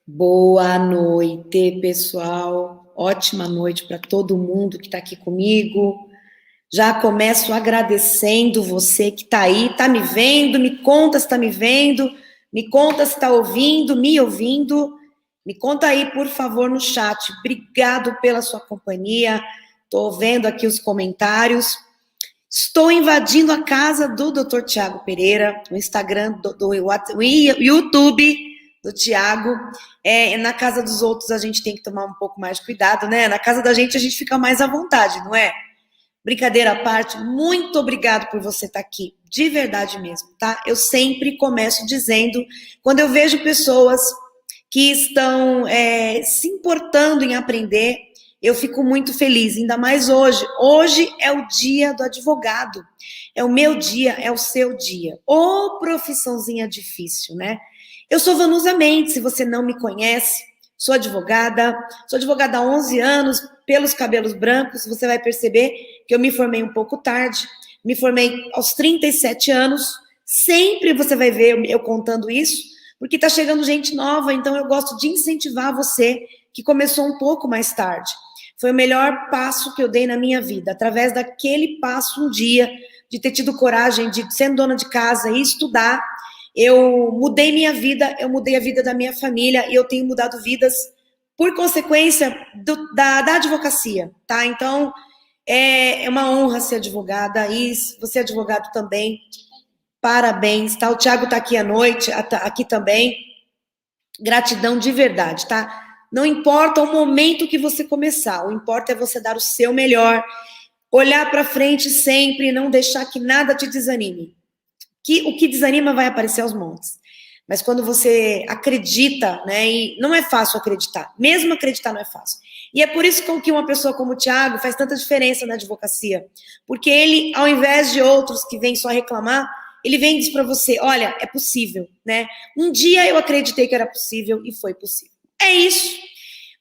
Boa noite, pessoal. Ótima noite para todo mundo que está aqui comigo. Já começo agradecendo você que está aí, está me vendo, me conta se está me vendo, me conta se está ouvindo, me ouvindo. Me conta aí, por favor, no chat. Obrigado pela sua companhia. Estou vendo aqui os comentários. Estou invadindo a casa do Dr. Tiago Pereira, no Instagram, do YouTube do Tiago. Na casa dos outros a gente tem que tomar um pouco mais de cuidado, né? Na casa da gente a gente fica mais à vontade, não é? Brincadeira à parte, muito obrigado por você estar aqui, de verdade mesmo, tá? Eu sempre começo dizendo, quando eu vejo pessoas que estão se importando em aprender, eu fico muito feliz, ainda mais hoje. Hoje é o dia do advogado, é o meu dia, é o seu dia. Ô, profissãozinha difícil, né? Eu sou Vanusa Mendes, se você não me conhece, sou advogada há 11 anos, pelos cabelos brancos, você vai perceber que eu me formei um pouco tarde, me formei aos 37 anos, sempre você vai ver eu contando isso, porque está chegando gente nova, então eu gosto de incentivar você que começou um pouco mais tarde. Foi o melhor passo que eu dei na minha vida, através daquele passo um dia, de ter tido coragem de ser dona de casa e estudar. Eu mudei minha vida, eu mudei a vida da minha família e eu tenho mudado vidas por consequência da advocacia, tá? Então, é uma honra ser advogada e você é advogado também, parabéns, tá? O Tiago tá aqui à noite, aqui também, gratidão de verdade, tá? Não importa o momento que você começar, o importa é você dar o seu melhor, olhar para frente sempre, não deixar que nada te desanime. O que desanima vai aparecer aos montes. Mas quando você acredita, né, e não é fácil acreditar, mesmo acreditar não é fácil. E é por isso que uma pessoa como o Tiago faz tanta diferença na advocacia, porque ele, ao invés de outros que vêm só reclamar, ele vem e diz para você, olha, é possível, né? Um dia eu acreditei que era possível e foi possível. É isso.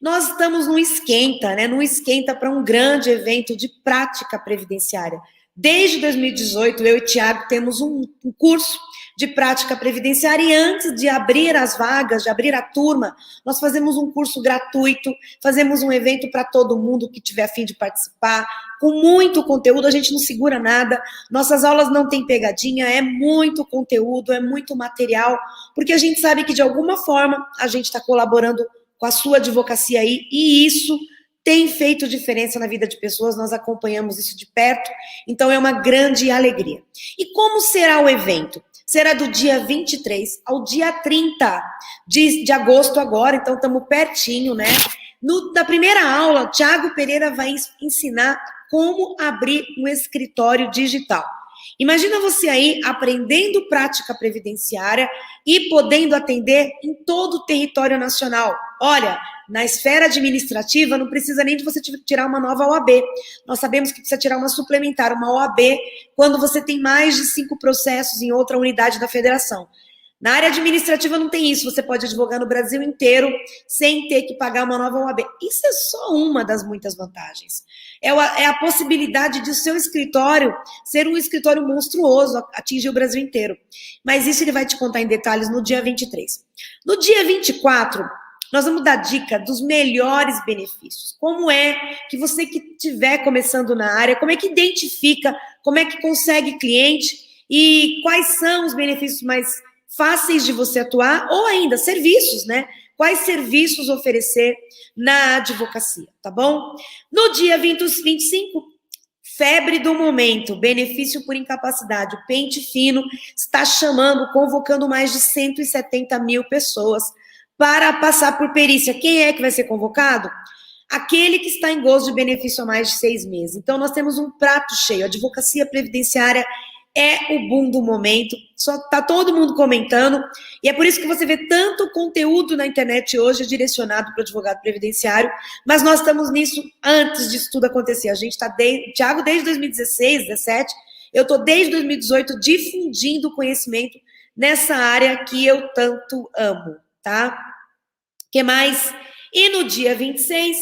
Nós estamos num esquenta, né? Num esquenta para um grande evento de prática previdenciária. Desde 2018, eu e o Tiago temos um curso de prática previdenciária e antes de abrir as vagas, de abrir a turma, nós fazemos um curso gratuito, fazemos um evento para todo mundo que tiver a fim de participar, com muito conteúdo, a gente não segura nada, nossas aulas não tem pegadinha, é muito conteúdo, é muito material, porque a gente sabe que de alguma forma a gente está colaborando com a sua advocacia aí, e isso tem feito diferença na vida de pessoas, nós acompanhamos isso de perto, então é uma grande alegria. E como será o evento? Será do dia 23 ao dia 30 de agosto agora, então estamos pertinho, né? Na primeira aula, Tiago Pereira vai ensinar como abrir um escritório digital. Imagina você aí aprendendo prática previdenciária e podendo atender em todo o território nacional. Olha, na esfera administrativa não precisa nem de você tirar uma nova OAB. Nós sabemos que precisa tirar uma suplementar, uma OAB, quando você tem mais de 5 processos em outra unidade da federação. Na área administrativa não tem isso, você pode advogar no Brasil inteiro sem ter que pagar uma nova OAB. Isso é só uma das muitas vantagens. É a possibilidade de o seu escritório ser um escritório monstruoso, atingir o Brasil inteiro. Mas isso ele vai te contar em detalhes no dia 23. No dia 24, nós vamos dar dica dos melhores benefícios. Como é que você que estiver começando na área, como é que identifica, como é que consegue cliente e quais são os benefícios mais fáceis de você atuar, ou ainda serviços, né? Quais serviços oferecer na advocacia, tá bom? No dia 25, febre do momento, benefício por incapacidade. O Pente Fino está chamando, convocando mais de 170 mil pessoas para passar por perícia. Quem é que vai ser convocado? Aquele que está em gozo de benefício há mais de 6 meses. Então, nós temos um prato cheio. A advocacia previdenciária é o boom do momento, só tá todo mundo comentando, e é por isso que você vê tanto conteúdo na internet hoje direcionado para o advogado previdenciário, mas nós estamos nisso antes disso tudo acontecer. A gente está, Tiago, desde 2016, 2017, eu estou desde 2018 difundindo conhecimento nessa área que eu tanto amo, tá? O que mais? E no dia 26,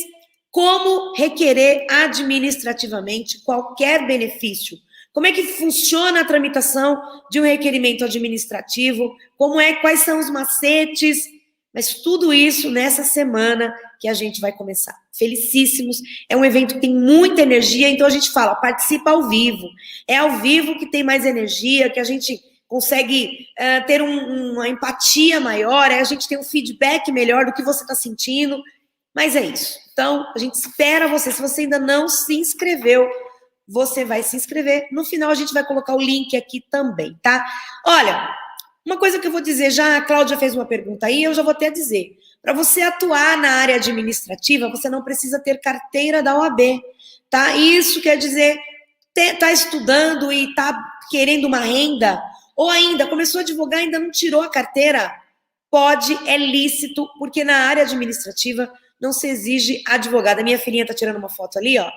como requerer administrativamente qualquer benefício. Como é que funciona a tramitação de um requerimento administrativo? Quais são os macetes? Mas tudo isso nessa semana que a gente vai começar. Felicíssimos, é um evento que tem muita energia, então a gente fala, participa ao vivo. É ao vivo que tem mais energia, que a gente consegue ter uma empatia maior, a gente tem um feedback melhor do que você está sentindo. Mas é isso. Então, a gente espera você. Se você ainda não se inscreveu, você vai se inscrever. No final, a gente vai colocar o link aqui também, tá? Olha, uma coisa que eu vou dizer, já a Cláudia fez uma pergunta aí, eu já vou até dizer. Para você atuar na área administrativa, você não precisa ter carteira da OAB, tá? Isso quer dizer, tá estudando e tá querendo uma renda, ou ainda começou a advogar e ainda não tirou a carteira, pode, é lícito, porque na área administrativa não se exige advogado. A minha filhinha tá tirando uma foto ali, ó.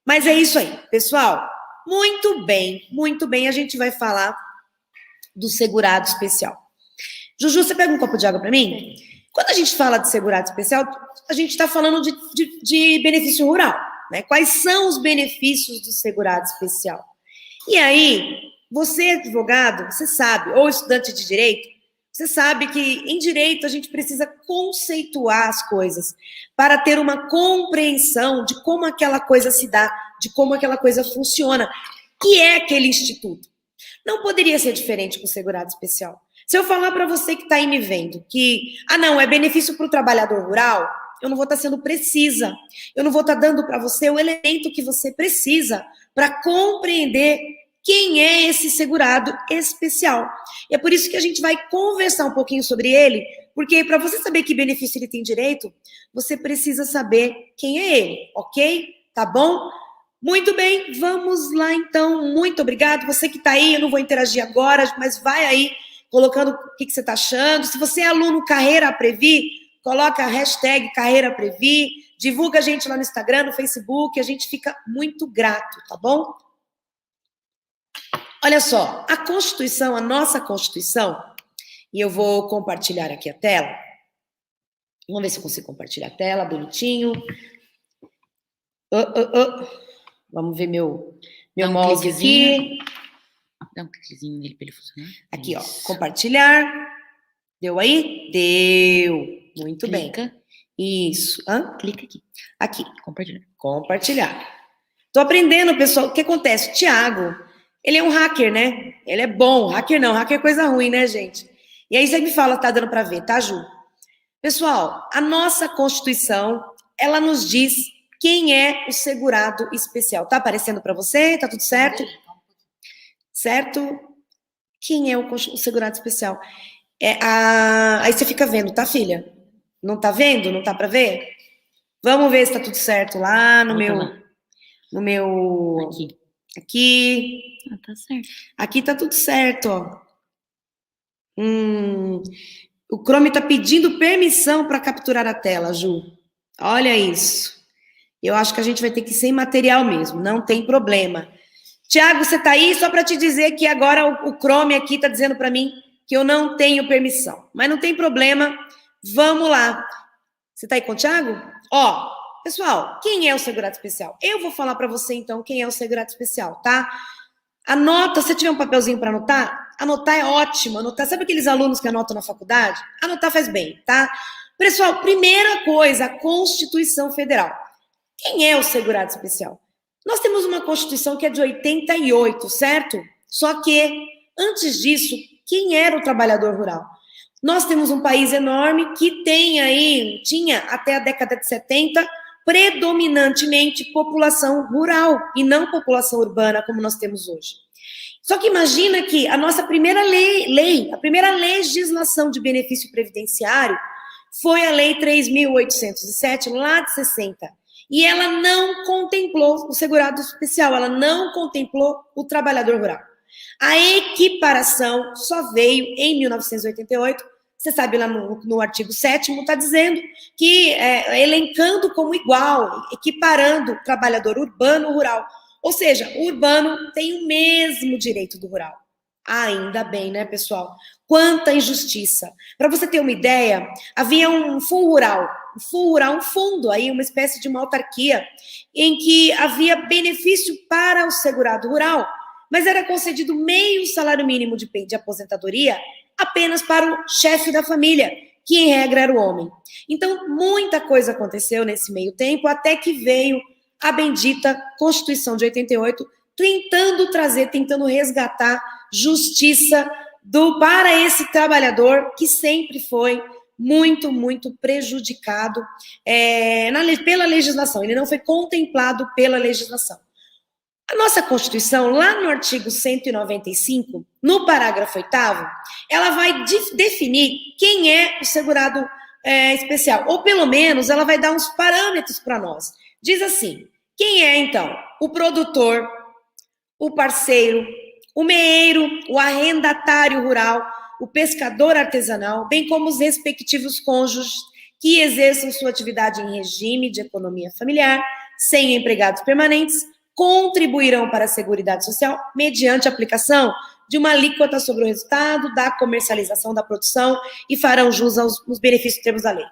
Mas é isso aí, pessoal. Muito bem, a gente vai falar do segurado especial. Juju, você pega um copo de água para mim? Quando a gente fala de segurado especial, a gente está falando de benefício rural, né? Quais são os benefícios do segurado especial? E aí, você advogado, você sabe, ou estudante de direito, você sabe que em direito a gente precisa conceituar as coisas para ter uma compreensão de como aquela coisa se dá, de como aquela coisa funciona, que é aquele instituto. Não poderia ser diferente com o segurado especial. Se eu falar para você que está aí me vendo que, não, é benefício para o trabalhador rural, eu não vou estar sendo precisa. Eu não vou estar dando para você o elemento que você precisa para compreender quem é esse segurado especial. E é por isso que a gente vai conversar um pouquinho sobre ele, porque para você saber que benefício ele tem direito, você precisa saber quem é ele, ok? Tá bom? Muito bem, vamos lá então. Muito obrigado. Você que está aí, eu não vou interagir agora, mas vai aí colocando o que você está achando. Se você é aluno Carreira Aprevi, coloca a hashtag Carreira Aprevi, divulga a gente lá no Instagram, no Facebook, a gente fica muito grato, tá bom? Olha só, a Constituição, a nossa Constituição, e eu vou compartilhar aqui a tela. Vamos ver se eu consigo compartilhar a tela, bonitinho. Vamos ver meu mouse aqui. Dá um cliquezinho nele para ele funcionar. Aqui, ó, compartilhar. Deu aí? Deu. Muito Clica. bem. Isso. Clica aqui. Aqui. Compartilhar. Tô aprendendo, pessoal. O que acontece? O Thiago, ele é um hacker, né? Ele é bom. Hacker não. Hacker é coisa ruim, né, gente? E aí você me fala, tá dando para ver, tá, Ju? Pessoal, a nossa Constituição, ela nos diz quem é o segurado especial. Tá aparecendo para você? Tá tudo certo? Certo? Quem é o segurado especial? Aí você fica vendo, tá, filha? Não tá vendo? Não tá para ver? Vamos ver se tá tudo certo lá no meu... Aqui. Tá certo. Aqui tá tudo certo, ó. O Chrome tá pedindo permissão para capturar a tela, Ju. Olha isso. Eu acho que a gente vai ter que ir sem material mesmo, não tem problema. Tiago, você tá aí só para te dizer que agora o Chrome aqui tá dizendo para mim que eu não tenho permissão. Mas não tem problema, vamos lá. Você tá aí com o Tiago? Ó, pessoal, quem é o segurado especial? Eu vou falar para você então quem é o segurado especial, tá? Anota, se tiver um papelzinho para anotar é ótimo, anotar. Sabe aqueles alunos que anotam na faculdade? Anotar faz bem, tá? Pessoal, primeira coisa, a Constituição Federal. Quem é o segurado especial? Nós temos uma Constituição que é de 88, certo? Só que, antes disso, quem era o trabalhador rural? Nós temos um país enorme que tinha até a década de 70, predominantemente população rural e não população urbana, como nós temos hoje. Só que imagina que a nossa primeira a primeira legislação de benefício previdenciário foi a Lei 3.807, lá de 60. E ela não contemplou o segurado especial, ela não contemplou o trabalhador rural. A equiparação só veio em 1988, você sabe lá no artigo 7º, está dizendo que, elencando como igual, equiparando o trabalhador urbano e rural. Ou seja, o urbano tem o mesmo direito do rural. Ainda bem, né, pessoal? Quanta injustiça. Para você ter uma ideia, havia um fundo fundo, aí, uma espécie de uma autarquia, em que havia benefício para o segurado rural, mas era concedido meio salário mínimo de aposentadoria apenas para o chefe da família, que em regra era o homem. Então, muita coisa aconteceu nesse meio tempo, até que veio a bendita Constituição de 88, tentando resgatar justiça para esse trabalhador que sempre foi muito, muito prejudicado pela legislação. Ele não foi contemplado pela legislação. A nossa Constituição, lá no artigo 195, no parágrafo 8º, ela vai definir quem é o segurado especial, ou pelo menos ela vai dar uns parâmetros para nós. Diz assim, quem é então? O produtor, o parceiro, o meeiro, o arrendatário rural, o pescador artesanal, bem como os respectivos cônjuges que exerçam sua atividade em regime de economia familiar, sem empregados permanentes, contribuirão para a Seguridade Social mediante a aplicação de uma alíquota sobre o resultado da comercialização da produção e farão jus aos benefícios e termos da lei.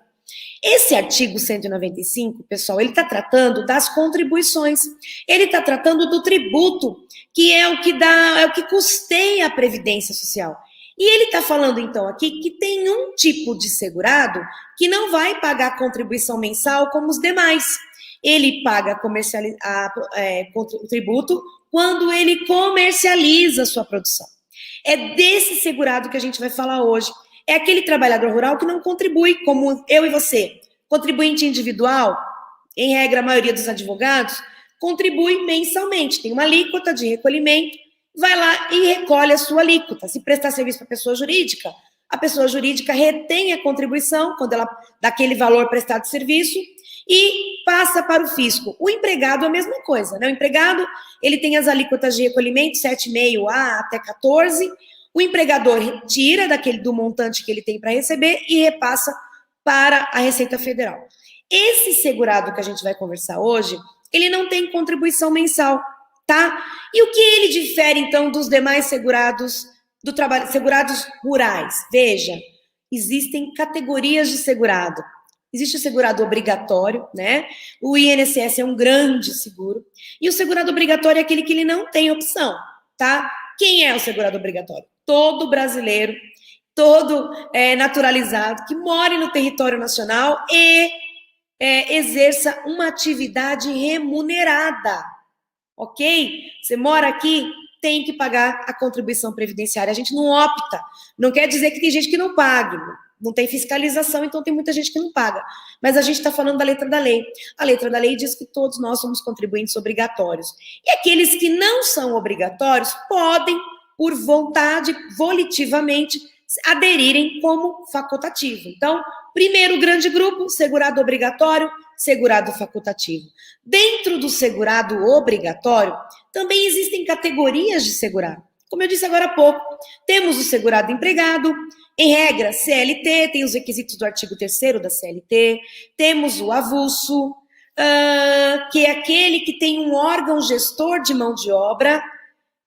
Esse artigo 195, pessoal, ele está tratando das contribuições, ele está tratando do tributo, que é o que custeia a Previdência Social. E ele está falando, então, aqui que tem um tipo de segurado que não vai pagar contribuição mensal como os demais. Ele paga o tributo quando ele comercializa a sua produção. É desse segurado que a gente vai falar hoje. É aquele trabalhador rural que não contribui, como eu e você. Contribuinte individual, em regra, a maioria dos advogados, contribui mensalmente. Tem uma alíquota de recolhimento, vai lá e recolhe a sua alíquota. Se prestar serviço para a pessoa jurídica retém a contribuição, quando ela dá aquele valor prestado de serviço, e passa para o fisco. O empregado é a mesma coisa, né? O empregado, ele tem as alíquotas de recolhimento, 7,5% até 14%. O empregador tira do montante que ele tem para receber e repassa para a Receita Federal. Esse segurado que a gente vai conversar hoje, ele não tem contribuição mensal, tá? E o que ele difere, então, dos demais segurados segurados rurais? Veja, existem categorias de segurado. Existe o segurado obrigatório, né? O INSS é um grande seguro. E o segurado obrigatório é aquele que ele não tem opção, tá? Quem é o segurado obrigatório? Todo brasileiro, todo naturalizado, que more no território nacional e exerça uma atividade remunerada, ok? Você mora aqui, tem que pagar a contribuição previdenciária. A gente não opta. Não quer dizer que tem gente que não pague. Não tem fiscalização, então tem muita gente que não paga. Mas a gente está falando da letra da lei. A letra da lei diz que todos nós somos contribuintes obrigatórios. E aqueles que não são obrigatórios podem, por vontade, volitivamente, aderirem como facultativo. Então, primeiro grande grupo, segurado obrigatório, segurado facultativo. Dentro do segurado obrigatório, também existem categorias de segurado. Como eu disse agora há pouco, temos o segurado empregado, em regra, CLT, tem os requisitos do artigo 3º da CLT, temos o avulso, que é aquele que tem um órgão gestor de mão de obra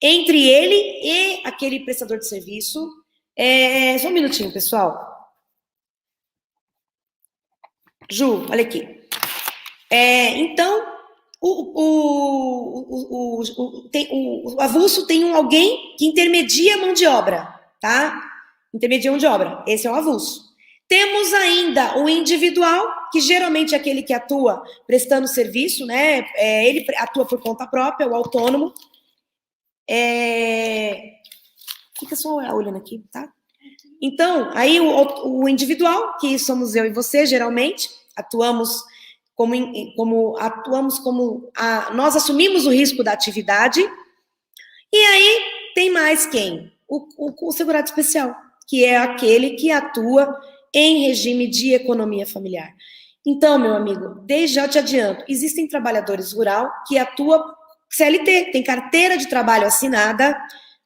entre ele e aquele prestador de serviço. Só um minutinho, pessoal. Ju, olha aqui. Então, o avulso tem alguém que intermedia a mão de obra, tá? Intermedia a mão de obra. Esse é o avulso. Temos ainda o individual, que geralmente é aquele que atua prestando serviço, né? Ele atua por conta própria, o autônomo. Fica só olhando aqui, tá? Então, aí o individual, que somos eu e você, geralmente, nós assumimos o risco da atividade. E aí tem mais quem? O segurado especial, que é aquele que atua em regime de economia familiar. Então, meu amigo, desde já te adianto, existem trabalhadores rurais que atuam CLT, tem carteira de trabalho assinada.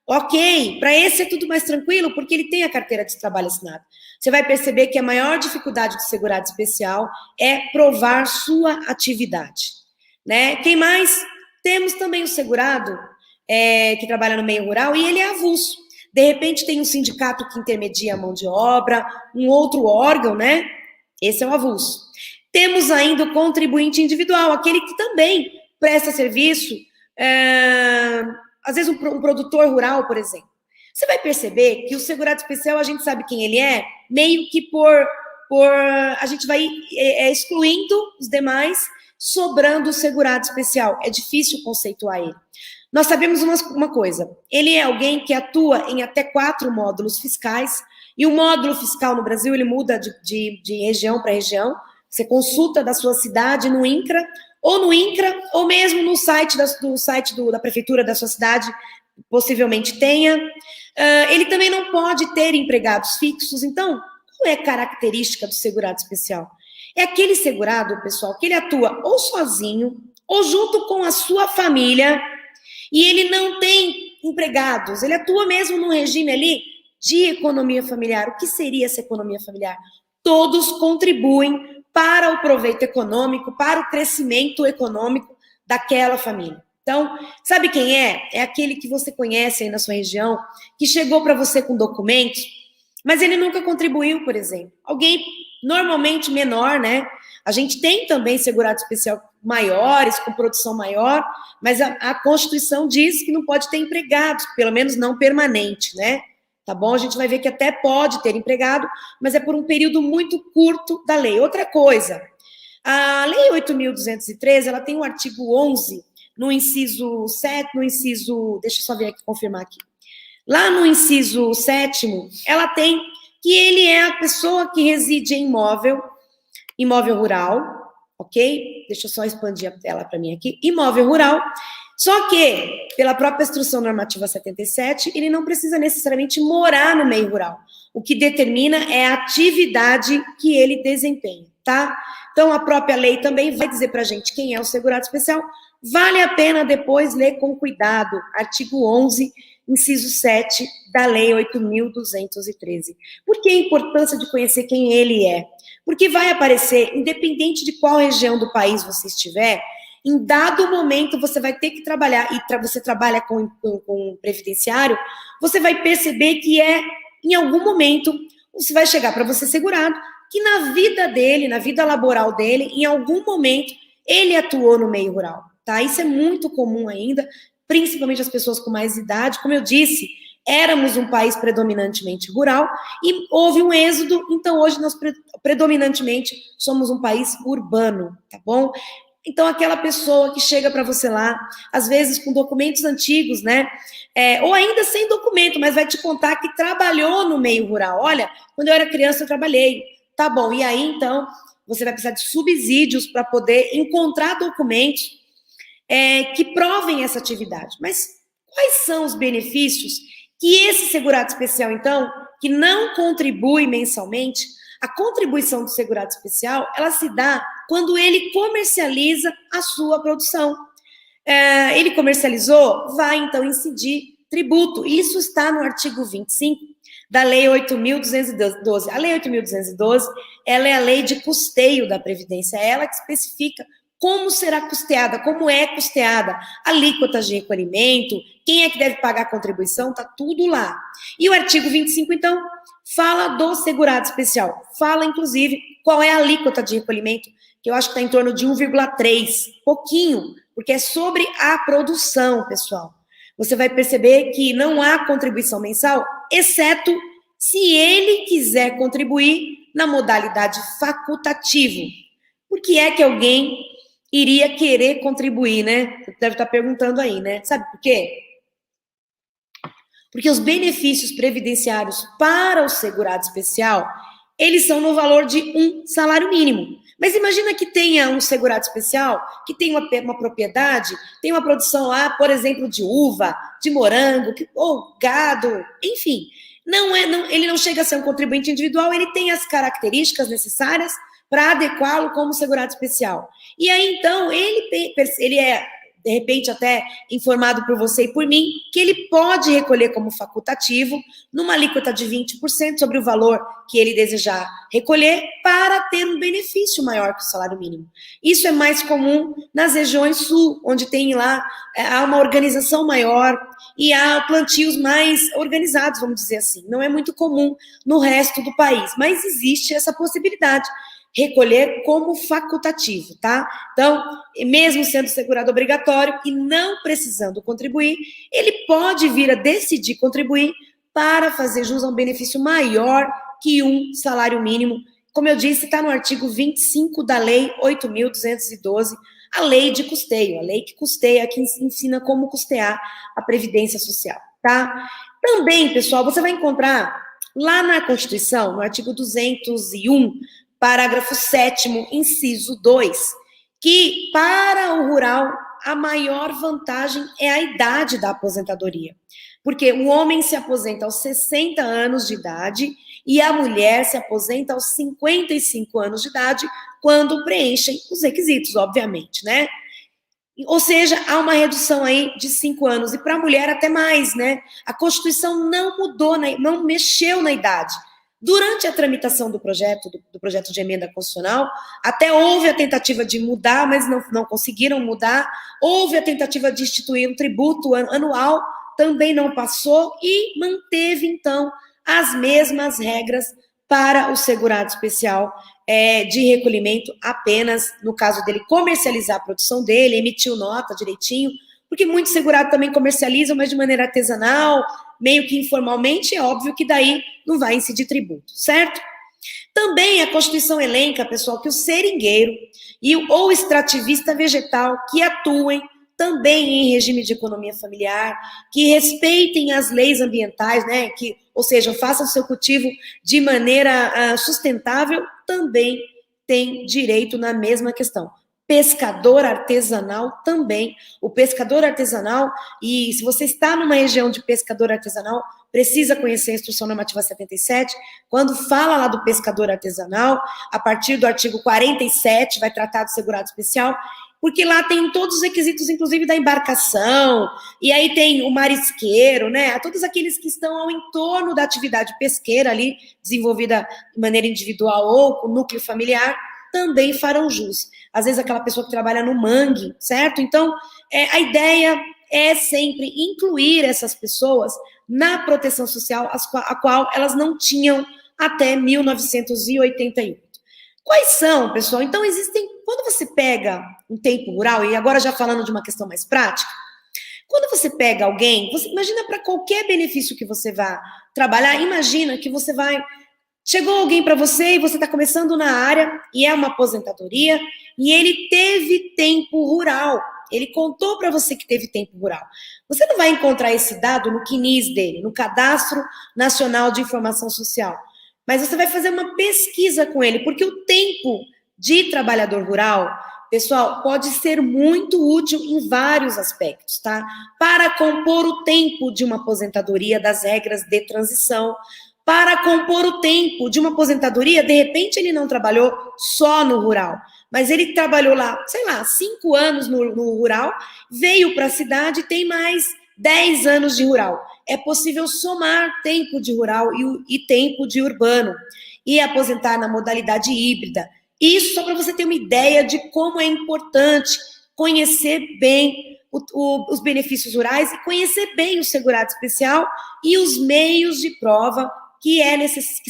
Ok, para esse é tudo mais tranquilo, porque ele tem a carteira de trabalho assinada. Você vai perceber que a maior dificuldade do segurado especial é provar sua atividade, né? Quem mais? Temos também o segurado que trabalha no meio rural e ele é avulso. De repente tem um sindicato que intermedia a mão de obra, um outro órgão, né? Esse é o avulso. Temos ainda o contribuinte individual, aquele que também presta serviço, às vezes um produtor rural, por exemplo. Você vai perceber que o segurado especial, a gente sabe quem ele é, meio que por a gente vai excluindo os demais, sobrando o segurado especial. É difícil conceituar ele. Nós sabemos uma coisa, ele é alguém que atua em até 4 módulos fiscais, e o módulo fiscal no Brasil, ele muda de região para região. Você consulta da sua cidade no INCRA, ou mesmo no site da prefeitura da sua cidade, possivelmente tenha. Ele também não pode ter empregados fixos. Então, qual é a característica do segurado especial? É aquele segurado, pessoal, que ele atua ou sozinho, ou junto com a sua família, e ele não tem empregados, ele atua mesmo num regime ali de economia familiar. O que seria essa economia familiar? Todos contribuem para o proveito econômico, para o crescimento econômico daquela família. Então, sabe quem é? É aquele que você conhece aí na sua região, que chegou para você com documentos, mas ele nunca contribuiu, por exemplo. Alguém normalmente menor, né? A gente tem também segurado especial maiores, com produção maior, mas a Constituição diz que não pode ter empregados, pelo menos não permanente, né? Tá bom? A gente vai ver que até pode ter empregado, mas é por um período muito curto da lei. Outra coisa, a Lei 8.213, ela tem um artigo 11, no inciso 7, deixa eu só ver aqui, confirmar aqui. Lá no inciso 7º, ela tem que ele é a pessoa que reside em imóvel rural, ok? Deixa eu só expandir a tela para mim aqui. Imóvel rural. Só que, pela própria Instrução Normativa 77, ele não precisa necessariamente morar no meio rural. O que determina é a atividade que ele desempenha, tá? Então, a própria lei também vai dizer para a gente quem é o segurado especial. Vale a pena depois ler com cuidado. Artigo 11, inciso 7 da Lei 8.213. Por que a importância de conhecer quem ele é? Porque vai aparecer, independente de qual região do país você estiver, em dado momento você vai ter que trabalhar, e você trabalha com previdenciário, você vai perceber que em algum momento, você vai chegar para você segurado, que na vida dele, na vida laboral dele, em algum momento, ele atuou no meio rural, tá? Isso é muito comum ainda, principalmente as pessoas com mais idade. Como eu disse, éramos um país predominantemente rural e houve um êxodo, então hoje nós predominantemente somos um país urbano, tá bom? Então, aquela pessoa que chega para você lá, às vezes com documentos antigos, né? Ou ainda sem documento, mas vai te contar que trabalhou no meio rural. Olha, quando eu era criança eu trabalhei. Tá bom, e aí então você vai precisar de subsídios para poder encontrar documentos que provem essa atividade. Mas quais são os benefícios que esse segurado especial, então, que não contribui mensalmente? A contribuição do segurado especial, ela se dá quando ele comercializa a sua produção. Ele comercializou, vai então incidir tributo. Isso está no artigo 25 da Lei 8.212. A Lei 8.212, ela é a lei de custeio da Previdência. É ela que especifica como será custeada, como é custeada, alíquotas de recolhimento, quem é que deve pagar a contribuição, tá tudo lá. E o artigo 25, então, fala do segurado especial. Fala, inclusive, qual é a alíquota de recolhimento, que eu acho que está em torno de 1,3, pouquinho, porque é sobre a produção, pessoal. Você vai perceber que não há contribuição mensal, exceto se ele quiser contribuir na modalidade facultativo. Por que é que alguém iria querer contribuir, né? Você deve estar perguntando aí, né? Sabe por quê? Porque os benefícios previdenciários para o segurado especial, eles são no valor de um salário mínimo. Mas imagina que tenha um segurado especial, que tem uma propriedade, tem uma produção lá, por exemplo, de uva, de morango, ou gado, enfim. Ele não chega a ser um contribuinte individual, ele tem as características necessárias para adequá-lo como segurado especial. E aí, então, ele é, de repente, até informado por você e por mim, que ele pode recolher como facultativo, numa alíquota de 20% sobre o valor que ele desejar recolher, para ter um benefício maior que o salário mínimo. Isso é mais comum nas regiões sul, onde tem lá há uma organização maior e há plantios mais organizados, vamos dizer assim. Não é muito comum no resto do país, mas existe essa possibilidade. Recolher como facultativo, tá? Então, mesmo sendo segurado obrigatório e não precisando contribuir, ele pode vir a decidir contribuir para fazer jus a um benefício maior que um salário mínimo como eu disse, está no artigo 25 da Lei 8.212, a lei de custeio, a lei que custeia, que ensina como custear a Previdência Social, tá? Também, pessoal, você vai encontrar lá na Constituição, no artigo 201, parágrafo 7º, inciso 2, que para o rural a maior vantagem é a idade da aposentadoria. Porque o homem se aposenta aos 60 anos de idade e a mulher se aposenta aos 55 anos de idade, quando preenchem os requisitos, obviamente, né? Ou seja, há uma redução aí de 5 anos, e para a mulher até mais, né? A Constituição não mudou, não mexeu na idade. Durante a tramitação do projeto de emenda constitucional, até houve a tentativa de mudar, mas não conseguiram mudar. Houve a tentativa de instituir um tributo anual, também não passou, e manteve, então, as mesmas regras para o segurado especial de recolhimento, apenas, no caso dele, comercializar a produção dele, emitiu nota direitinho, porque muitos segurados também comercializam, mas de maneira artesanal, meio que informalmente, é óbvio que daí não vai incidir tributo, certo? Também a Constituição elenca, pessoal, que o seringueiro ou extrativista vegetal que atuem também em regime de economia familiar, que respeitem as leis ambientais, né, ou seja, façam o seu cultivo de maneira sustentável, também tem direito na mesma questão. Pescador artesanal também. O pescador artesanal, e se você está numa região de pescador artesanal, precisa conhecer a Instrução Normativa 77, quando fala lá do pescador artesanal, a partir do artigo 47, vai tratar do segurado especial, porque lá tem todos os requisitos, inclusive da embarcação, e aí tem o marisqueiro, né? Todos aqueles que estão ao entorno da atividade pesqueira ali, desenvolvida de maneira individual ou com núcleo familiar, também farão jus. Às vezes aquela pessoa que trabalha no mangue, certo? Então, a ideia é sempre incluir essas pessoas na proteção social, a qual elas não tinham até 1988. Quais são, pessoal? Então, quando você pega um tempo rural, e agora já falando de uma questão mais prática, quando você pega alguém, você imagina para qualquer benefício que você vá trabalhar, imagina que você chegou alguém para você e você está começando na área, e é uma aposentadoria, e ele teve tempo rural. Ele contou para você que teve tempo rural. Você não vai encontrar esse dado no CNIS dele, no Cadastro Nacional de Informação Social. Mas você vai fazer uma pesquisa com ele, porque o tempo de trabalhador rural, pessoal, pode ser muito útil em vários aspectos, tá? Para compor o tempo de uma aposentadoria das regras de transição, para compor o tempo de uma aposentadoria, de repente ele não trabalhou só no rural, mas ele trabalhou lá, 5 anos no rural, veio para a cidade e tem mais 10 anos de rural. É possível somar tempo de rural e tempo de urbano e aposentar na modalidade híbrida. Isso só para você ter uma ideia de como é importante conhecer bem os benefícios rurais e conhecer bem o segurado especial e os meios de prova que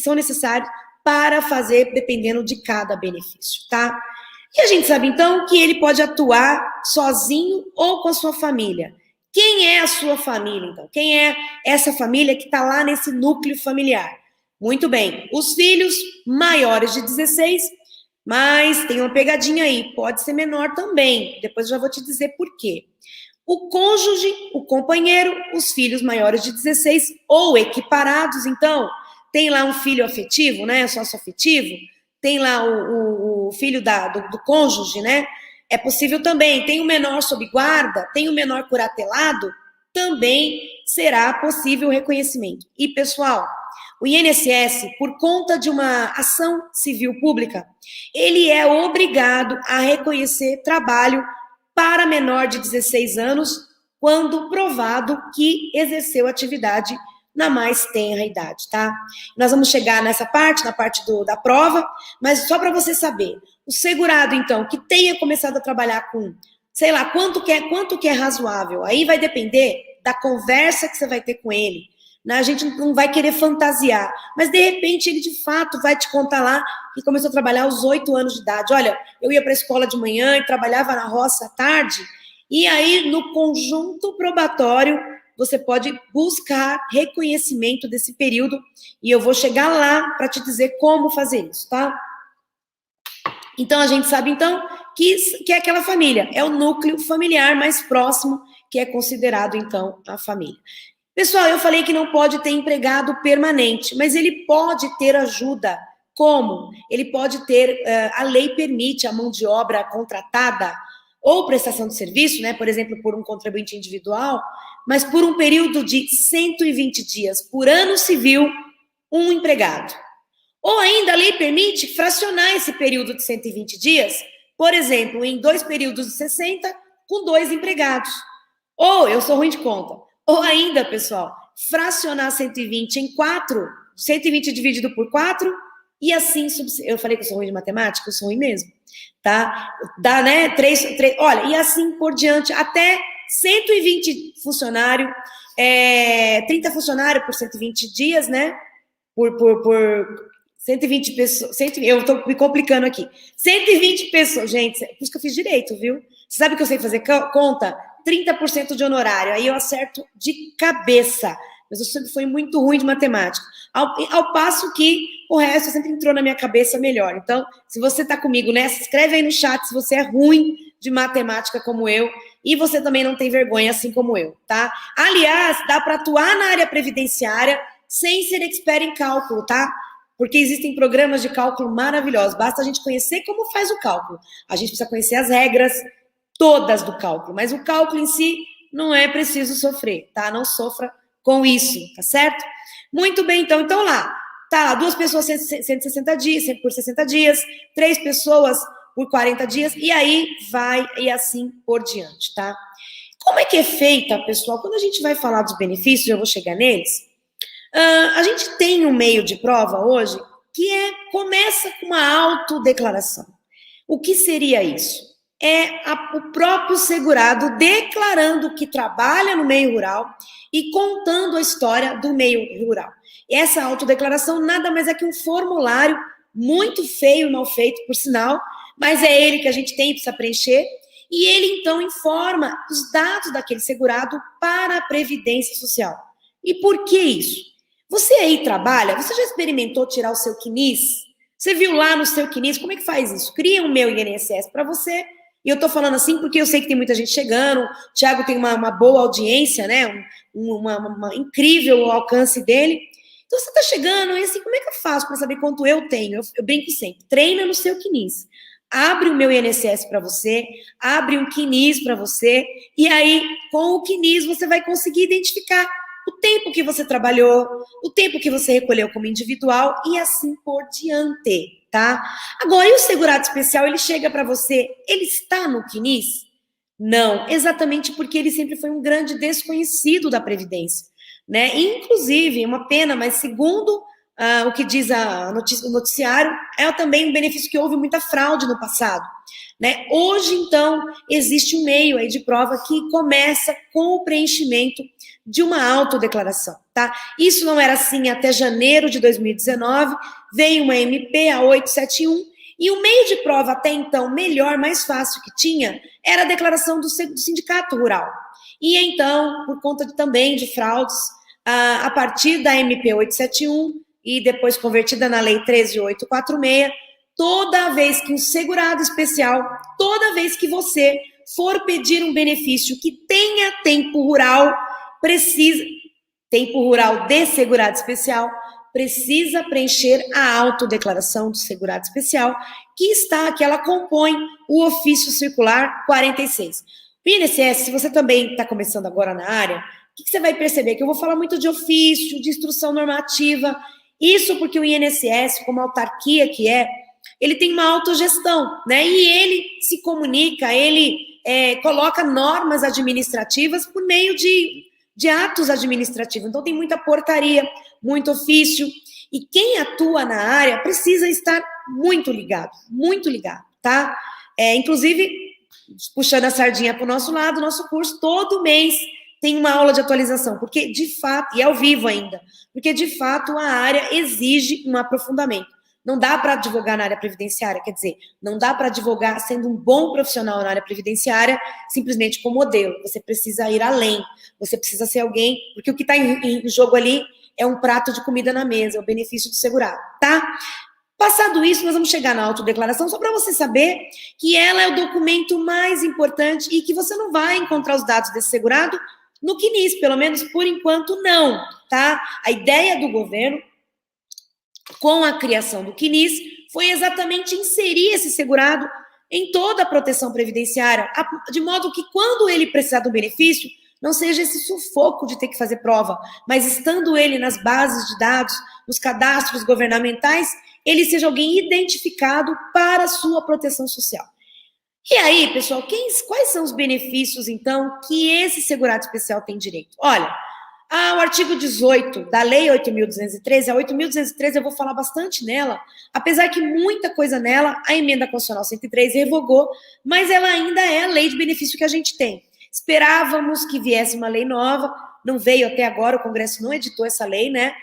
são necessários para fazer, dependendo de cada benefício, tá? E a gente sabe, então, que ele pode atuar sozinho ou com a sua família. Quem é a sua família, então? Quem é essa família que está lá nesse núcleo familiar? Muito bem, os filhos maiores de 16, mas tem uma pegadinha aí, pode ser menor também, depois eu já vou te dizer por quê. O cônjuge, o companheiro, os filhos maiores de 16 ou equiparados, então, tem lá um filho afetivo, né, sócio afetivo, tem lá o filho do cônjuge, né, é possível também, tem o menor sob guarda, tem o menor curatelado, também será possível o reconhecimento. E, pessoal, o INSS, por conta de uma ação civil pública, ele é obrigado a reconhecer trabalho para menor de 16 anos, quando provado que exerceu atividade na mais tenra idade, tá? Nós vamos chegar nessa parte, na parte da prova, mas só para você saber, o segurado, então, que tenha começado a trabalhar com, quanto que é razoável, aí vai depender da conversa que você vai ter com ele, né? A gente não vai querer fantasiar, mas de repente ele de fato vai te contar lá que começou a trabalhar aos 8 anos de idade. Olha, eu ia para a escola de manhã e trabalhava na roça à tarde, e aí no conjunto probatório você pode buscar reconhecimento desse período, e eu vou chegar lá para te dizer como fazer isso, tá? Então, a gente sabe, então, que é aquela família, é o núcleo familiar mais próximo, que é considerado, então, a família. Pessoal, eu falei que não pode ter empregado permanente, mas ele pode ter ajuda. Como? Ele pode ter, a lei permite a mão de obra contratada ou prestação de serviço, né, por exemplo, por um contribuinte individual, mas por um período de 120 dias por ano civil, um empregado. Ou ainda a lei permite fracionar esse período de 120 dias, por exemplo, em 2 períodos de 60, com 2 empregados. Ou, eu sou ruim de conta, ou ainda, pessoal, fracionar 120 em 4, 120 dividido por 4, e assim, eu falei que eu sou ruim de matemática, eu sou ruim mesmo, tá? Dá, né, 3, olha, e assim por diante, até 120 funcionários, 30 funcionários por 120 dias, né, por 120 pessoas, eu tô me complicando aqui, 120 pessoas, gente, por isso que eu fiz direito, viu? Você sabe que eu sei fazer conta? 30% de honorário, aí eu acerto de cabeça, mas eu sempre fui muito ruim de matemática, ao passo que o resto sempre entrou na minha cabeça melhor. Então, se você tá comigo nessa, escreve aí no chat se você é ruim de matemática como eu, e você também não tem vergonha assim como eu, tá? Aliás, dá para atuar na área previdenciária sem ser expert em cálculo, tá? Porque existem programas de cálculo maravilhosos, basta a gente conhecer como faz o cálculo. A gente precisa conhecer as regras todas do cálculo, mas o cálculo em si não é preciso sofrer, tá? Não sofra com isso, tá certo? Muito bem, então lá, tá lá, 2 pessoas 160 dias, por 60 dias, 3 pessoas por 40 dias, e aí vai, e assim por diante, tá? Como é que é feita, pessoal? Quando a gente vai falar dos benefícios, eu vou chegar neles, a gente tem um meio de prova hoje que começa com uma autodeclaração. O que seria isso? O próprio segurado declarando que trabalha no meio rural e contando a história do meio rural. Essa autodeclaração nada mais é que um formulário muito feio, mal feito, por sinal, mas é ele que a gente tem para preencher, e ele então informa os dados daquele segurado para a Previdência Social. E por que isso? Você aí trabalha, você já experimentou tirar o seu CNIS? Você viu lá no seu CNIS, como é que faz isso? Cria um meu INSS para você. E eu tô falando assim porque eu sei que tem muita gente chegando, o Thiago tem uma boa audiência, né? Uma incrível alcance dele. Então você tá chegando e assim, como é que eu faço para saber quanto eu tenho? Eu brinco sempre, treina no seu CNIS. Abre o meu INSS para você, abre um CNIS para você, e aí, com o CNIS, você vai conseguir identificar o tempo que você trabalhou, o tempo que você recolheu como individual e assim por diante, tá? Agora, e o segurado especial, ele chega para você, ele está no CNIS? Não, exatamente porque ele sempre foi um grande desconhecido da Previdência, né? Inclusive, uma pena, mas segundo o que diz o noticiário, é também um benefício que houve muita fraude no passado, né? Hoje, então, existe um meio aí de prova que começa com o preenchimento de uma autodeclaração, tá? Isso não era assim até janeiro de 2019, veio uma MP, a 871, e o meio de prova até então melhor, mais fácil que tinha, era a declaração do sindicato rural. E então, por conta também de fraudes, a partir da MP 871 e depois convertida na Lei 13.846, toda vez que um segurado especial, toda vez que você for pedir um benefício que tenha tempo rural, tempo rural de segurado especial, precisa preencher a autodeclaração do segurado especial, que ela compõe o ofício circular 46. O INSS, se você também está começando agora na área, o que você vai perceber? Que eu vou falar muito de ofício, de instrução normativa, isso porque o INSS, como autarquia que ele tem uma autogestão, né? E ele se comunica, ele coloca normas administrativas por meio de atos administrativos. Então, tem muita portaria, muito ofício. E quem atua na área precisa estar muito ligado, tá? Inclusive, puxando a sardinha para o nosso lado, nosso curso, todo mês tem uma aula de atualização, porque de fato, e é ao vivo ainda, porque de fato a área exige um aprofundamento. Não dá para advogar na área previdenciária, quer dizer, não dá para advogar sendo um bom profissional na área previdenciária simplesmente com modelo. Você precisa ir além, você precisa ser alguém, porque o que está em jogo ali é um prato de comida na mesa, é o benefício do segurado, tá? Passado isso, nós vamos chegar na autodeclaração, só para você saber que ela é o documento mais importante e que você não vai encontrar os dados desse segurado no CNIS, pelo menos por enquanto não, tá? A ideia do governo, com a criação do CNIS, foi exatamente inserir esse segurado em toda a proteção previdenciária, de modo que quando ele precisar do benefício, não seja esse sufoco de ter que fazer prova, mas estando ele nas bases de dados, nos cadastros governamentais, ele seja alguém identificado para a sua proteção social. E aí, pessoal, quais são os benefícios, então, que esse segurado especial tem direito? Olha, o artigo 18 da Lei 8.213, a 8.213 eu vou falar bastante nela, apesar que muita coisa nela, a Emenda Constitucional 103 revogou, mas ela ainda é a lei de benefício que a gente tem. Esperávamos que viesse uma lei nova, não veio até agora, o Congresso não editou essa lei, né?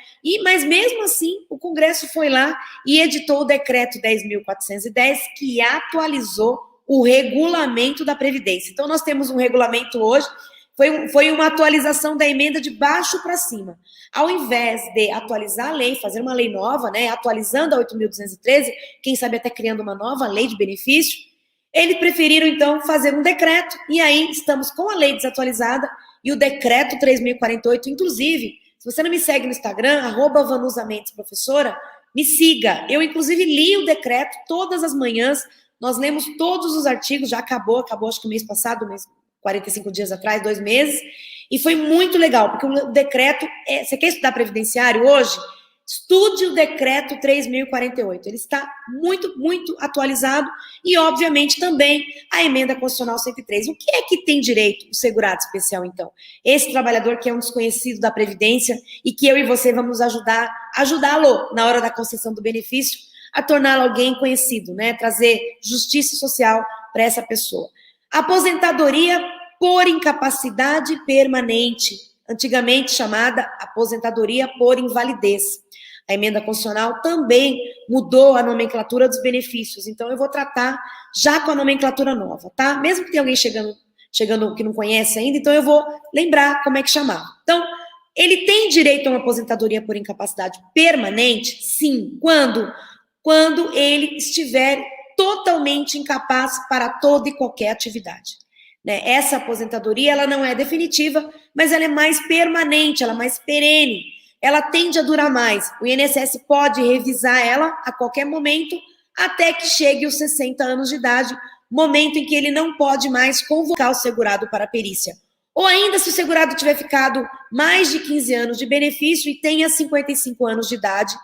Mas mesmo assim, o Congresso foi lá e editou o decreto 10.410, que atualizou o regulamento da Previdência. Então, nós temos um regulamento hoje, foi uma atualização da emenda de baixo para cima. Ao invés de atualizar a lei, fazer uma lei nova, né, atualizando a 8.213, quem sabe até criando uma nova lei de benefício, eles preferiram, então, fazer um decreto, e aí estamos com a lei desatualizada e o decreto 3.048, inclusive, se você não me segue no Instagram, @vanusamendes professora, me siga. Eu, inclusive, li o decreto todas as manhãs, nós lemos todos os artigos, já acabou acho que o mês passado, 45 dias atrás, 2 meses, e foi muito legal, porque o decreto, você quer estudar previdenciário hoje? Estude o decreto 3.048, ele está muito, muito atualizado, e obviamente também a Emenda Constitucional 103. O que é que tem direito o segurado especial, então? Esse trabalhador que é um desconhecido da Previdência e que eu e você vamos ajudá-lo na hora da concessão do benefício, a torná-lo alguém conhecido, né? Trazer justiça social para essa pessoa. Aposentadoria por incapacidade permanente, antigamente chamada aposentadoria por invalidez. A Emenda Constitucional também mudou a nomenclatura dos benefícios, então eu vou tratar já com a nomenclatura nova, tá? Mesmo que tenha alguém chegando que não conhece ainda, então eu vou lembrar como é que chamava. Então, ele tem direito a uma aposentadoria por incapacidade permanente? Sim. Quando? Quando ele estiver totalmente incapaz para toda e qualquer atividade. Né? Essa aposentadoria, ela não é definitiva, mas ela é mais permanente, ela é mais perene, ela tende a durar mais. O INSS pode revisar ela a qualquer momento, até que chegue os 60 anos de idade, momento em que ele não pode mais convocar o segurado para a perícia. Ou ainda, se o segurado tiver ficado mais de 15 anos de benefício e tenha 55 anos de idade,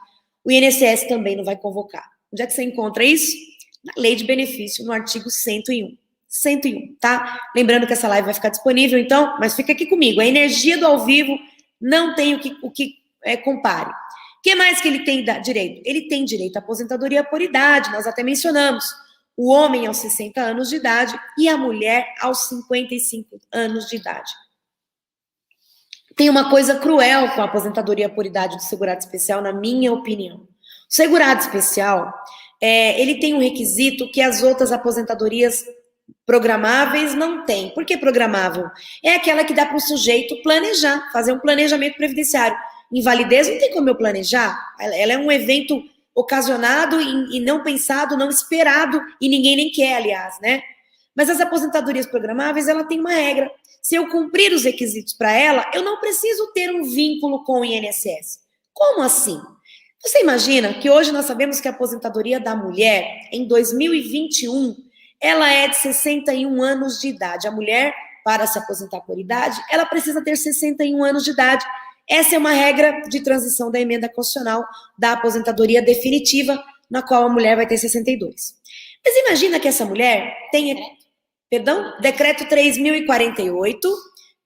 o INSS também não vai convocar. Onde é que você encontra isso? Na Lei de Benefício, no artigo 101. 101, tá? Lembrando que essa live vai ficar disponível, então, mas fica aqui comigo. A energia do ao vivo não tem o que compare. O que mais que ele tem direito? Ele tem direito à aposentadoria por idade, nós até mencionamos. O homem aos 60 anos de idade e a mulher aos 55 anos de idade. Tem uma coisa cruel com a aposentadoria por idade do segurado especial, na minha opinião. O segurado especial, ele tem um requisito que as outras aposentadorias programáveis não têm. Por que programável? É aquela que dá para o sujeito planejar, fazer um planejamento previdenciário. Invalidez não tem como eu planejar, ela é um evento ocasionado e não pensado, não esperado, e ninguém nem quer, aliás, né? Mas as aposentadorias programáveis, ela tem uma regra. Se eu cumprir os requisitos para ela, eu não preciso ter um vínculo com o INSS. Como assim? Você imagina que hoje nós sabemos que a aposentadoria da mulher, em 2021, ela é de 61 anos de idade. A mulher, para se aposentar por idade, ela precisa ter 61 anos de idade. Essa é uma regra de transição da Emenda Constitucional da aposentadoria definitiva, na qual a mulher vai ter 62. Mas imagina que essa mulher tenha... Decreto 3.048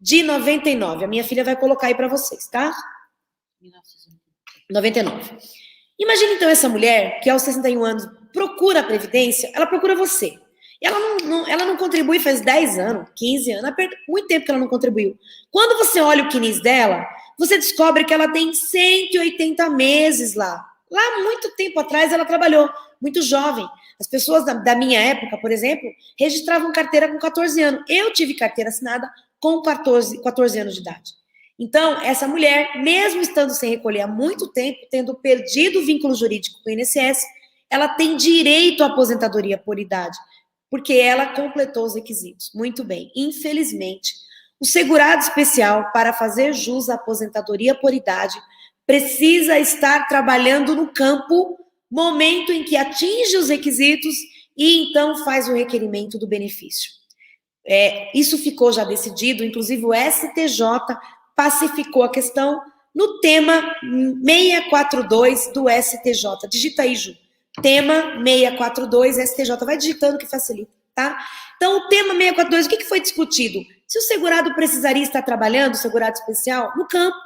de 99. A minha filha vai colocar aí para vocês, tá? 99. Imagina então essa mulher que aos 61 anos procura a Previdência, ela procura você. Ela não contribui faz 10 anos, 15 anos, muito tempo que ela não contribuiu. Quando você olha o CNIS dela, você descobre que ela tem 180 meses lá. Lá, muito tempo atrás, ela trabalhou, muito jovem. As pessoas da minha época, por exemplo, registravam carteira com 14 anos. Eu tive carteira assinada com 14 anos de idade. Então, essa mulher, mesmo estando sem recolher há muito tempo, tendo perdido o vínculo jurídico com o INSS, ela tem direito à aposentadoria por idade, porque ela completou os requisitos. Muito bem. Infelizmente, o segurado especial, para fazer jus à aposentadoria por idade, precisa estar trabalhando no campo, momento em que atinge os requisitos e então faz o requerimento do benefício. Isso ficou já decidido, inclusive o STJ pacificou a questão no tema 642 do STJ. Digita aí, Ju. Tema 642, STJ. Vai digitando que facilita, tá? Então, o tema 642, o que foi discutido? Se o segurado precisaria estar trabalhando, o segurado especial, no campo,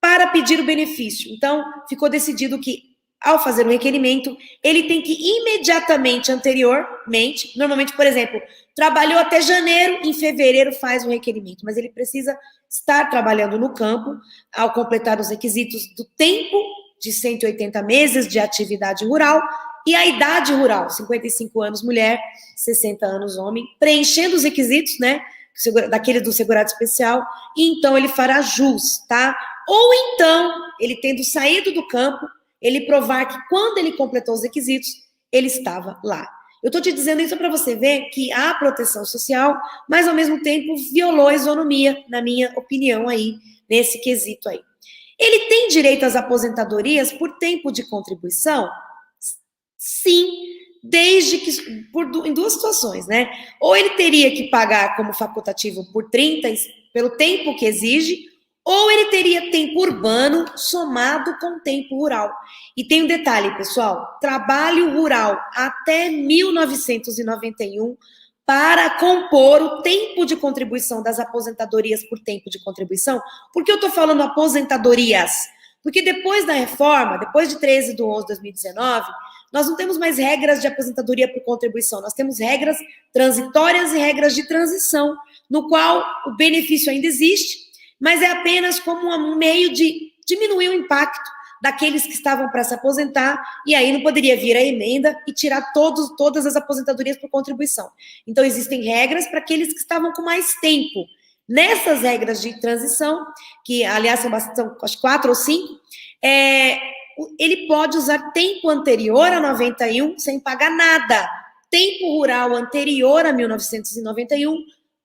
para pedir o benefício. Então, ficou decidido que, ao fazer o requerimento, ele tem que imediatamente, anteriormente, normalmente, por exemplo, trabalhou até janeiro, em fevereiro faz o requerimento, mas ele precisa estar trabalhando no campo, ao completar os requisitos do tempo de 180 meses de atividade rural e a idade rural, 55 anos mulher, 60 anos homem, preenchendo os requisitos, né, daquele do segurado especial, e então ele fará jus, tá? Ou então, ele tendo saído do campo, ele provar que quando ele completou os requisitos, ele estava lá. Eu estou te dizendo isso para você ver que há proteção social, mas ao mesmo tempo violou a isonomia, na minha opinião aí, nesse quesito aí. Ele tem direito às aposentadorias por tempo de contribuição? Sim, desde que, em duas situações, né? Ou ele teria que pagar como facultativo por 30, pelo tempo que exige, ou ele teria tempo urbano somado com tempo rural. E tem um detalhe, pessoal, trabalho rural até 1991 para compor o tempo de contribuição das aposentadorias por tempo de contribuição. Por que eu estou falando aposentadorias? Porque depois da reforma, depois de 13 de 11 de 2019, nós não temos mais regras de aposentadoria por contribuição, nós temos regras transitórias e regras de transição, no qual o benefício ainda existe, mas é apenas como um meio de diminuir o impacto daqueles que estavam para se aposentar, e aí não poderia vir a emenda e tirar todas as aposentadorias por contribuição. Então, existem regras para aqueles que estavam com mais tempo. Nessas regras de transição, que, aliás, são acho 4 ou 5, ele pode usar tempo anterior a 91 sem pagar nada. Tempo rural anterior a 1991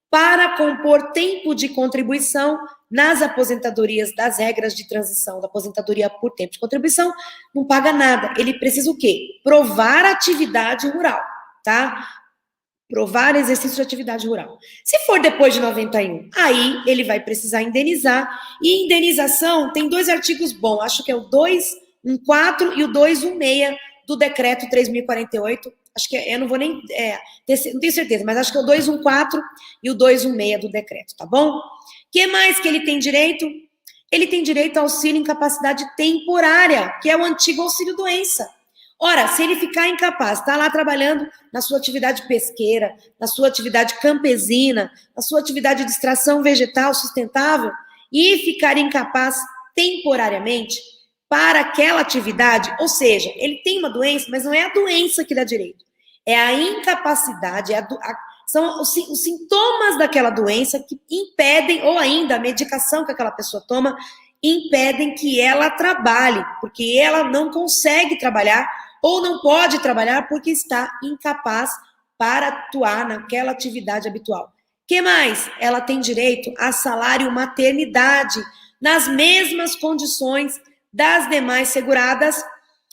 para compor tempo de contribuição nas aposentadorias das regras de transição, da aposentadoria por tempo de contribuição, não paga nada. Ele precisa o quê? Provar atividade rural, tá? Provar exercício de atividade rural. Se for depois de 91, aí ele vai precisar indenizar, e indenização tem 2 artigos bons, acho que é o 214 e o 216 do decreto 3.048, acho que eu não vou nem, não tenho certeza, mas acho que é o 214 e o 216 do decreto, tá bom? O que mais que ele tem direito? Ele tem direito ao auxílio incapacidade temporária, que é o antigo auxílio-doença. Ora, se ele ficar incapaz, está lá trabalhando na sua atividade pesqueira, na sua atividade campesina, na sua atividade de extração vegetal sustentável, e ficar incapaz temporariamente para aquela atividade, ou seja, ele tem uma doença, mas não é a doença que dá direito, é a incapacidade, são os sintomas daquela doença que impedem, ou ainda a medicação que aquela pessoa toma, impedem que ela trabalhe, porque ela não consegue trabalhar ou não pode trabalhar porque está incapaz para atuar naquela atividade habitual. O que mais? Ela tem direito a salário maternidade, nas mesmas condições das demais seguradas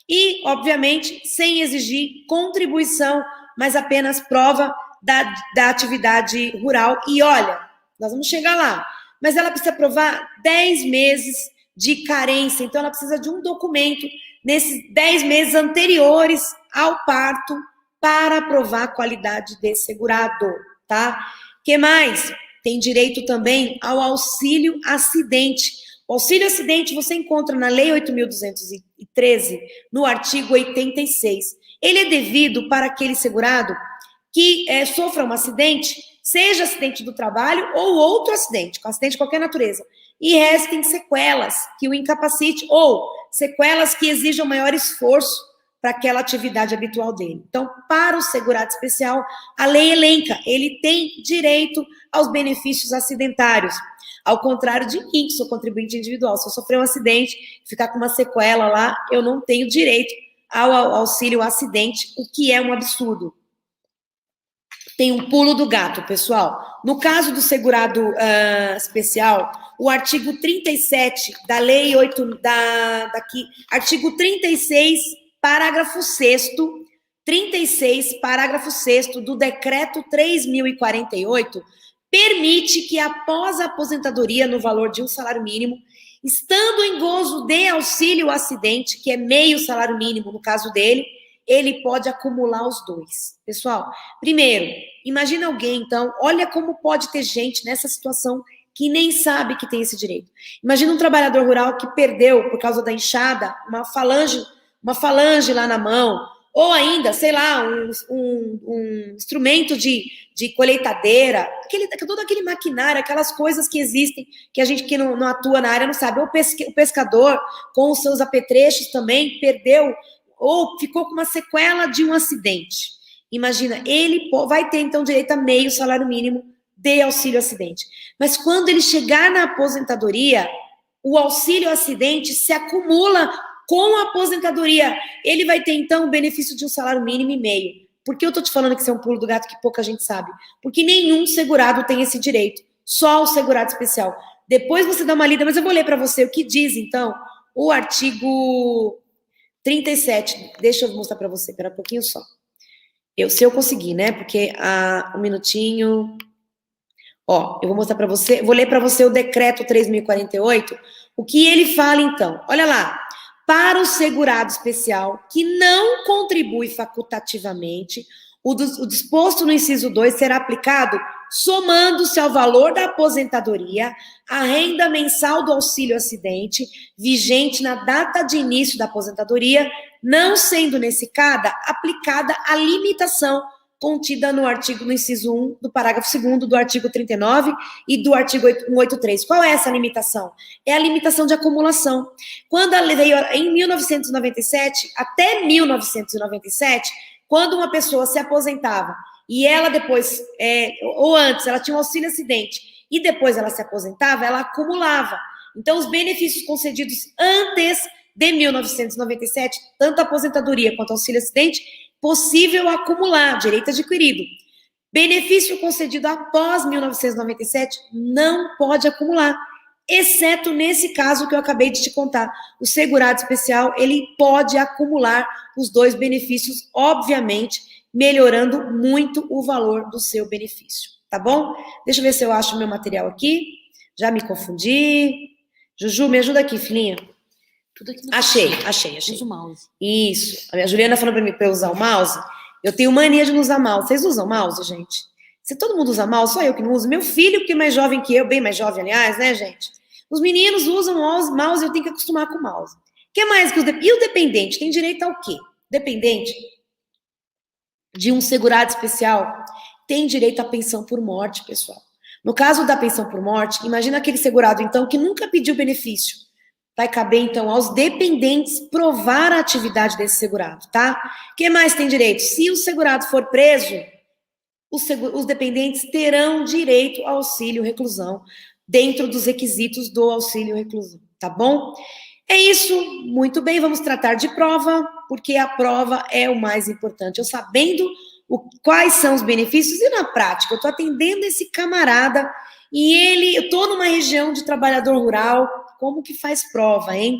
e, obviamente, sem exigir contribuição, mas apenas prova da atividade rural. E olha, nós vamos chegar lá, mas ela precisa provar 10 meses de carência, então ela precisa de um documento nesses 10 meses anteriores ao parto para provar a qualidade de segurado, tá? O que mais? Tem direito também ao auxílio acidente. O auxílio acidente você encontra na Lei 8.213, no artigo 86. Ele é devido para aquele segurado que sofra um acidente, seja acidente do trabalho ou outro acidente, com acidente de qualquer natureza, e restem sequelas que o incapacite ou sequelas que exijam maior esforço para aquela atividade habitual dele. Então, para o segurado especial, a lei elenca, ele tem direito aos benefícios acidentários, ao contrário de mim, que sou contribuinte individual. Se eu sofrer um acidente, ficar com uma sequela lá, eu não tenho direito ao auxílio acidente, o que é um absurdo. Tem um pulo do gato, pessoal. No caso do segurado especial, o artigo 37 da Lei 8, artigo 36, parágrafo 6º, 36, parágrafo 6º do Decreto 3.048, permite que após a aposentadoria no valor de um salário mínimo, estando em gozo de auxílio acidente, que é meio salário mínimo no caso dele, ele pode acumular os dois. Pessoal, primeiro, imagina alguém, então, olha como pode ter gente nessa situação que nem sabe que tem esse direito. Imagina um trabalhador rural que perdeu, por causa da enxada, uma falange lá na mão, ou ainda, sei lá, um instrumento de colheitadeira, todo aquele maquinário, aquelas coisas que existem, que a gente que não atua na área não sabe. Ou o pescador, com os seus apetrechos também, perdeu, ou ficou com uma sequela de um acidente. Imagina, ele vai ter, então, direito a meio salário mínimo de auxílio acidente. Mas quando ele chegar na aposentadoria, o auxílio acidente se acumula com a aposentadoria. Ele vai ter, então, o benefício de um salário mínimo e meio. Por que eu tô te falando que isso é um pulo do gato que pouca gente sabe? Porque nenhum segurado tem esse direito. Só o segurado especial. Depois você dá uma lida, mas eu vou ler para você o que diz, então, o artigo 37. Deixa eu mostrar para você, espera um pouquinho só. Se eu conseguir, né? Porque, um minutinho. Ó, eu vou mostrar para você, vou ler para você o decreto 3.048, o que ele fala, então. Olha lá. Para o segurado especial que não contribui facultativamente, o disposto no inciso 2 será aplicado somando-se ao valor da aposentadoria a renda mensal do auxílio acidente vigente na data de início da aposentadoria, não sendo nesse caso aplicada a limitação contida no inciso 1 do parágrafo 2º do artigo 39 e do artigo 183. Qual é essa limitação? É a limitação de acumulação. Quando a lei veio em 1997, até 1997, quando uma pessoa se aposentava e ela depois, ou antes, ela tinha um auxílio acidente e depois ela se aposentava, ela acumulava. Então, os benefícios concedidos antes de 1997, tanto a aposentadoria quanto auxílio acidente, possível acumular, direito adquirido. Benefício concedido após 1997 não pode acumular, exceto nesse caso que eu acabei de te contar. O segurado especial, ele pode acumular os dois benefícios, obviamente, melhorando muito o valor do seu benefício, tá bom? Deixa eu ver se eu acho o meu material aqui. Já me confundi. Juju, me ajuda aqui, filhinha. Tudo aqui no Achei. Usa o mouse. Isso. A Juliana falou pra mim pra eu usar o mouse. Eu tenho mania de não usar mouse. Vocês usam mouse, gente? Se todo mundo usa mouse, só eu que não uso. Meu filho, que é mais jovem que eu, bem mais jovem, aliás, né, gente? Os meninos usam mouse, eu tenho que acostumar com o mouse. O que mais que E o dependente? Tem direito ao quê? Dependente de um segurado especial tem direito à pensão por morte, pessoal. No caso da pensão por morte, imagina aquele segurado, então, que nunca pediu benefício. Vai caber, então, aos dependentes provar a atividade desse segurado, tá? Quem mais tem direito? Se o segurado for preso, os dependentes terão direito ao auxílio reclusão, dentro dos requisitos do auxílio reclusão, tá bom? É isso, muito bem, vamos tratar de prova, porque a prova é o mais importante. Eu sabendo quais são os benefícios, e na prática, eu tô atendendo esse camarada, e eu tô numa região de trabalhador rural. Como que faz prova, hein?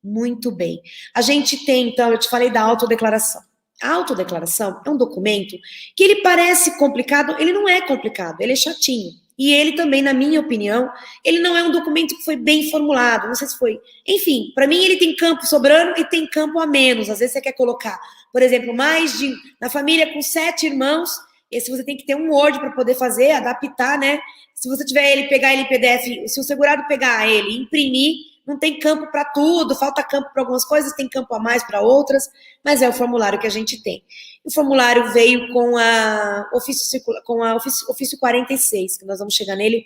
Muito bem. A gente tem, então, eu te falei da autodeclaração. A autodeclaração é um documento que ele parece complicado, ele não é complicado, ele é chatinho. E ele também, na minha opinião, ele não é um documento que foi bem formulado, não sei se foi. Enfim, para mim ele tem campo sobrando e tem campo a menos. Às vezes você quer colocar, por exemplo, na família com 7 irmãos, esse você tem que ter um Word para poder fazer, adaptar, né? Se você tiver ele, pegar ele em PDF, se o segurado pegar ele e imprimir, não tem campo para tudo, falta campo para algumas coisas, tem campo a mais para outras, mas é o formulário que a gente tem. O formulário veio com a ofício 46, que nós vamos chegar nele.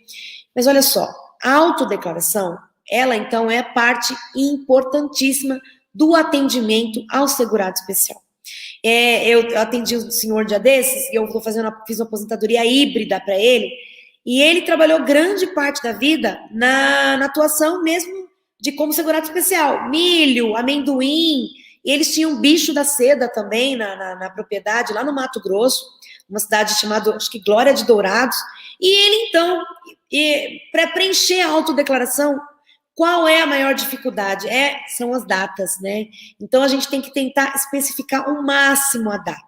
Mas olha só, a autodeclaração, ela então é parte importantíssima do atendimento ao segurado especial. Eu atendi o senhor dia desses, e eu fiz uma aposentadoria híbrida para ele, e ele trabalhou grande parte da vida na atuação mesmo de como segurado especial. Milho, amendoim, E eles tinham um bicho da seda também na propriedade, lá no Mato Grosso, uma cidade chamada, acho que Glória de Dourados. E ele, então, para preencher a autodeclaração, qual é a maior dificuldade? São as datas, né? Então, a gente tem que tentar especificar o máximo a data.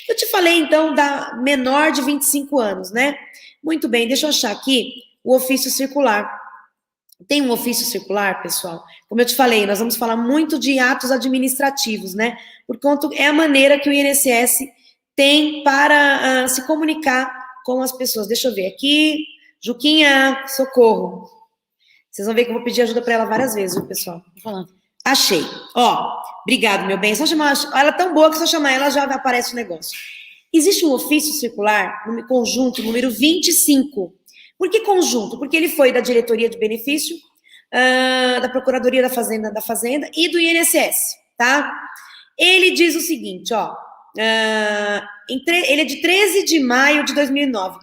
Eu te falei, então, da menor de 25 anos, né? Muito bem, deixa eu achar aqui o ofício circular. Tem um ofício circular, pessoal? Como eu te falei, nós vamos falar muito de atos administrativos, né? Porquanto é a maneira que o INSS tem para se comunicar com as pessoas. Deixa eu ver aqui. Juquinha, socorro. Vocês vão ver que eu vou pedir ajuda para ela várias vezes, viu, pessoal? Tô falando. Achei. Ó, obrigado, meu bem. Só chamar, ela é tão boa que se eu chamar ela, já aparece o negócio. Existe um ofício circular, no conjunto, número 25. Por que conjunto? Porque ele foi da Diretoria de Benefício, da Procuradoria da Fazenda e do INSS, tá? Ele diz o seguinte, ó, ele é de 13 de maio de 2019.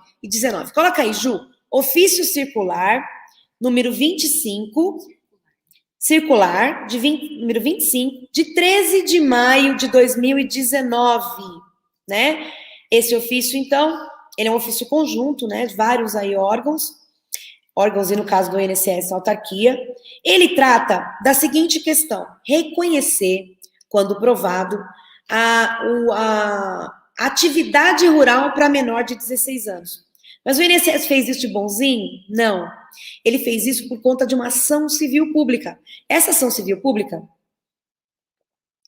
Coloca aí, Ju, ofício circular, número 25, circular, número 25, de 13 de maio de 2019, né? Esse ofício, então, ele é um ofício conjunto, né, de vários aí órgãos, e no caso do INSS, autarquia. Ele trata da seguinte questão: reconhecer, quando provado, a atividade rural para menor de 16 anos. Mas o INSS fez isso de bonzinho? Não. Ele fez isso por conta de uma ação civil pública. Essa ação civil pública,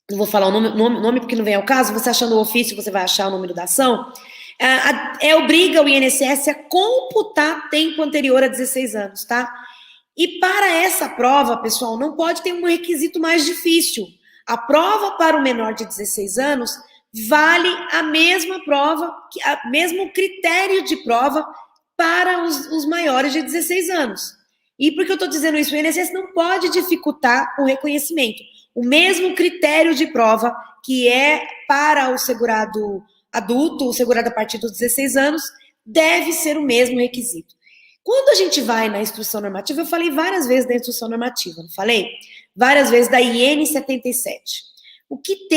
não vou falar o nome porque não vem ao caso, você achando o ofício, você vai achar o número da ação, obriga o INSS a computar tempo anterior a 16 anos, tá? E para essa prova, pessoal, não pode ter um requisito mais difícil. A prova para o menor de 16 anos vale a mesma prova, mesmo critério de prova para os maiores de 16 anos. E por que eu estou dizendo isso? O INSS não pode dificultar o reconhecimento. O mesmo critério de prova que é para o segurado adulto, o segurado a partir dos 16 anos, deve ser o mesmo requisito. Quando a gente vai na instrução normativa, eu falei várias vezes da instrução normativa, não falei? Várias vezes da IN 77. O que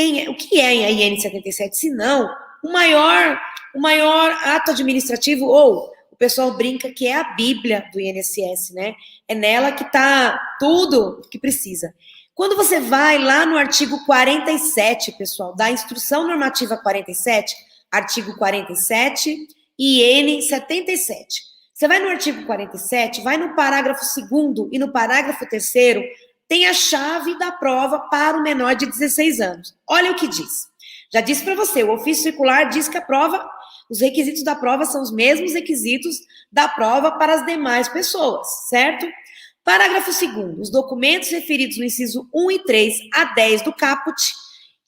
é a IN 77? Se não, o maior ato administrativo, ou o pessoal brinca que é a Bíblia do INSS, né? É nela que está tudo que precisa. Quando você vai lá no artigo 47, pessoal, da Instrução Normativa 47, artigo 47, IN 77. Você vai no artigo 47, vai no parágrafo 2º e no parágrafo 3º, tem a chave da prova para o menor de 16 anos. Olha o que diz. Já disse para você, o ofício circular diz que a prova, os requisitos da prova são os mesmos requisitos da prova para as demais pessoas, certo? Parágrafo 2º, os documentos referidos no inciso 1 e 3 a 10 do caput,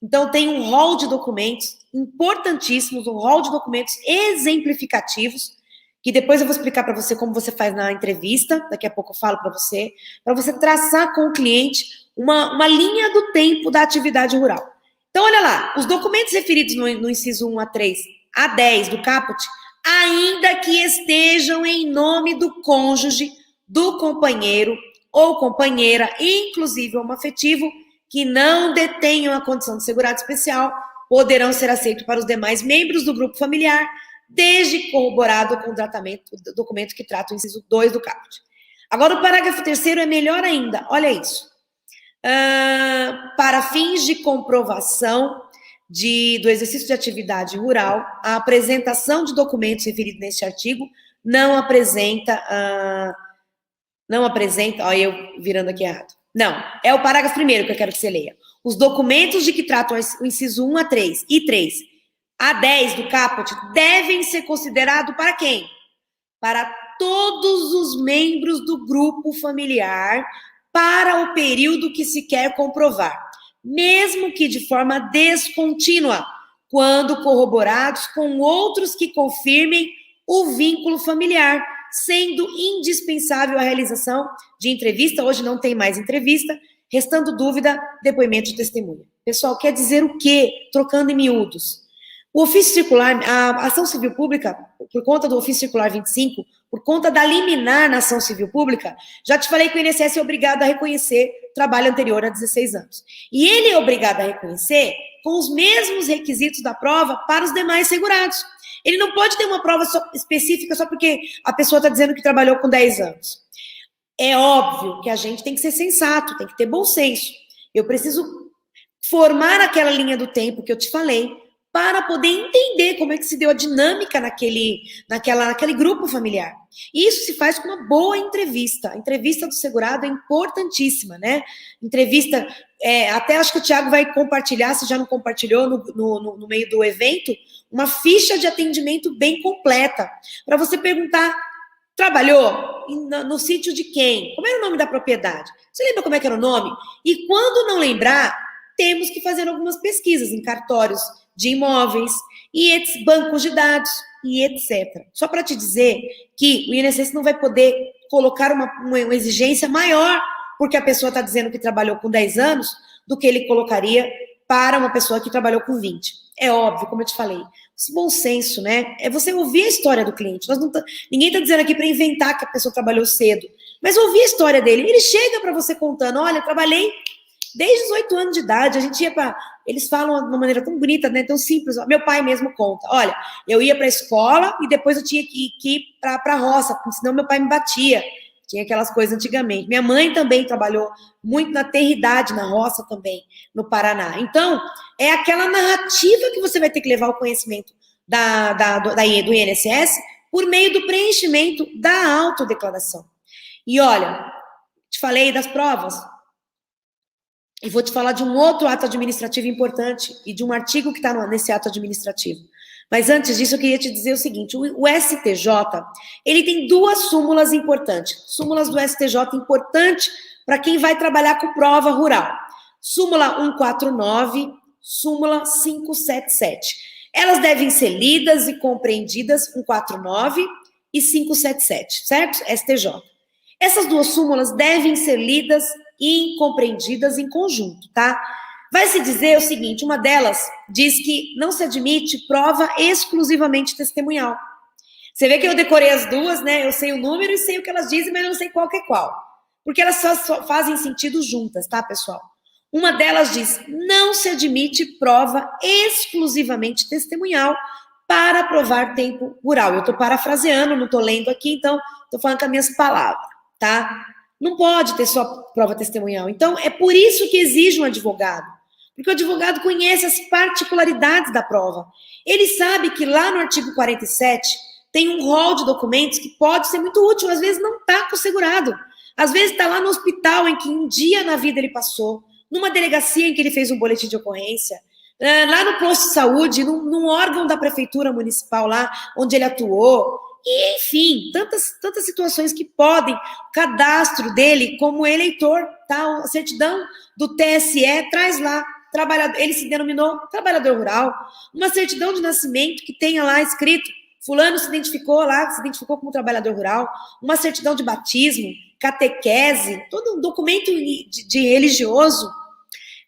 então tem um rol de documentos importantíssimos, um rol de documentos exemplificativos, que depois eu vou explicar para você como você faz na entrevista, daqui a pouco eu falo para você traçar com o cliente uma linha do tempo da atividade rural. Então, olha lá, os documentos referidos no inciso 1 a 3 a 10 do caput, ainda que estejam em nome do cônjuge, do companheiro ou companheira, inclusive homoafetivo, que não detenham a condição de segurado especial, poderão ser aceitos para os demais membros do grupo familiar, desde corroborado com o documento que trata o inciso 2 do caput. Agora, o parágrafo 3º é melhor ainda, olha isso. Para fins de comprovação do exercício de atividade rural, a apresentação de documentos referidos neste artigo não apresenta, olha eu virando aqui errado. Não, é o parágrafo 1º que eu quero que você leia. Os documentos de que tratam o inciso 1 a 3 e 3 a 10 do caput devem ser considerados para quem? Para todos os membros do grupo familiar para o período que se quer comprovar, mesmo que de forma descontínua, quando corroborados com outros que confirmem o vínculo familiar, sendo indispensável a realização de entrevista, hoje não tem mais entrevista, restando dúvida, depoimento de testemunha. Pessoal, quer dizer o quê? Trocando em miúdos. O ofício circular, a ação civil pública, por conta do ofício circular 25, por conta da liminar na ação civil pública, já te falei que o INSS é obrigado a reconhecer trabalho anterior a 16 anos. E ele é obrigado a reconhecer com os mesmos requisitos da prova para os demais segurados. Ele não pode ter uma prova específica só porque a pessoa está dizendo que trabalhou com 10 anos. É óbvio que a gente tem que ser sensato, tem que ter bom senso. Eu preciso formar aquela linha do tempo que eu te falei, para poder entender como é que se deu a dinâmica naquele grupo familiar. E isso se faz com uma boa entrevista. A entrevista do segurado é importantíssima, né? Entrevista, até acho que o Thiago vai compartilhar, se já não compartilhou no meio do evento, uma ficha de atendimento bem completa, para você perguntar, trabalhou no sítio de quem? Como era o nome da propriedade? Você lembra como é que era o nome? E quando não lembrar, temos que fazer algumas pesquisas em cartórios de imóveis, e bancos de dados, e etc. Só para te dizer que o INSS não vai poder colocar uma exigência maior porque a pessoa está dizendo que trabalhou com 10 anos do que ele colocaria para uma pessoa que trabalhou com 20. É óbvio, como eu te falei. Esse bom senso, né? É você ouvir a história do cliente. Ninguém está dizendo aqui para inventar que a pessoa trabalhou cedo, mas ouvir a história dele. Ele chega para você contando, olha, eu trabalhei desde os 8 anos de idade, a gente ia para... Eles falam de uma maneira tão bonita, né, tão simples. Meu pai mesmo conta. Olha, eu ia para a escola e depois eu tinha que ir para a roça, porque senão meu pai me batia. Tinha aquelas coisas antigamente. Minha mãe também trabalhou muito na tenridade, na roça também, no Paraná. Então, é aquela narrativa que você vai ter que levar ao conhecimento do INSS por meio do preenchimento da autodeclaração. E olha, te falei das provas, e vou te falar de um outro ato administrativo importante e de um artigo que está nesse ato administrativo. Mas antes disso, eu queria te dizer o seguinte, o STJ, ele tem 2 súmulas importantes. Súmulas do STJ importantes para quem vai trabalhar com prova rural. Súmula 149, súmula 577. Elas devem ser lidas e compreendidas, 149 e 577, certo? STJ. Essas 2 súmulas devem ser lidas e compreendidas em conjunto, tá? Vai se dizer o seguinte, uma delas diz que não se admite prova exclusivamente testemunhal. Você vê que eu decorei as 2, né? Eu sei o número e sei o que elas dizem, mas não sei qual que é qual. Porque elas só fazem sentido juntas, tá, pessoal? Uma delas diz, não se admite prova exclusivamente testemunhal para provar tempo rural. Eu tô parafraseando, não tô lendo aqui, então tô falando com as minhas palavras, tá? Não pode ter só prova testemunhal. Então, é por isso que exige um advogado. Porque o advogado conhece as particularidades da prova. Ele sabe que lá no artigo 47 tem um rol de documentos que pode ser muito útil. Às vezes não está com o segurado. Às vezes está lá no hospital em que um dia na vida ele passou, numa delegacia em que ele fez um boletim de ocorrência, lá no posto de saúde, num órgão da prefeitura municipal lá, onde ele atuou. E, enfim, tantas situações que podem, o cadastro dele como eleitor, tá? A certidão do TSE traz lá, ele se denominou trabalhador rural, uma certidão de nascimento que tenha lá escrito, fulano se identificou como trabalhador rural, uma certidão de batismo, catequese, todo um documento de religioso.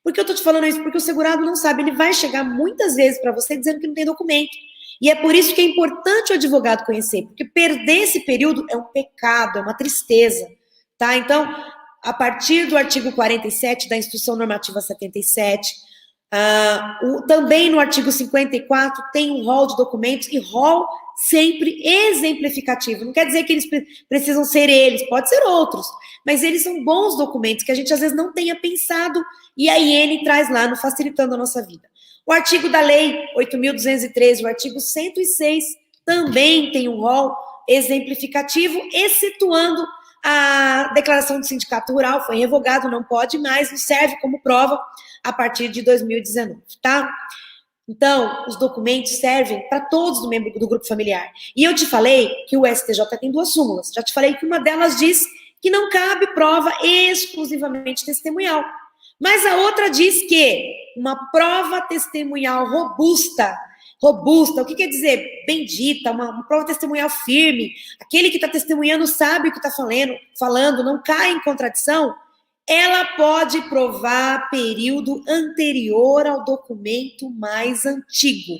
Por que eu tô te falando isso? Porque o segurado não sabe, ele vai chegar muitas vezes para você dizendo que não tem documento. E é por isso que é importante o advogado conhecer, porque perder esse período é um pecado, é uma tristeza, tá? Então, a partir do artigo 47 da Instrução Normativa 77, também no artigo 54 tem um rol de documentos, e rol sempre exemplificativo. Não quer dizer que eles precisam ser eles, pode ser outros, mas eles são bons documentos que a gente às vezes não tenha pensado, e a IN traz lá, no facilitando a nossa vida. O artigo da Lei 8.213, o artigo 106, também tem um rol exemplificativo, excetuando a declaração do sindicato rural, foi revogado, não pode mais, não serve como prova a partir de 2019, tá? Então, os documentos servem para todos os membros do grupo familiar. E eu te falei que o STJ tem 2 súmulas, já te falei que uma delas diz que não cabe prova exclusivamente testemunhal. Mas a outra diz que uma prova testemunhal robusta, o que quer dizer? Bendita, uma prova testemunhal firme, aquele que está testemunhando sabe o que está falando, não cai em contradição, ela pode provar período anterior ao documento mais antigo.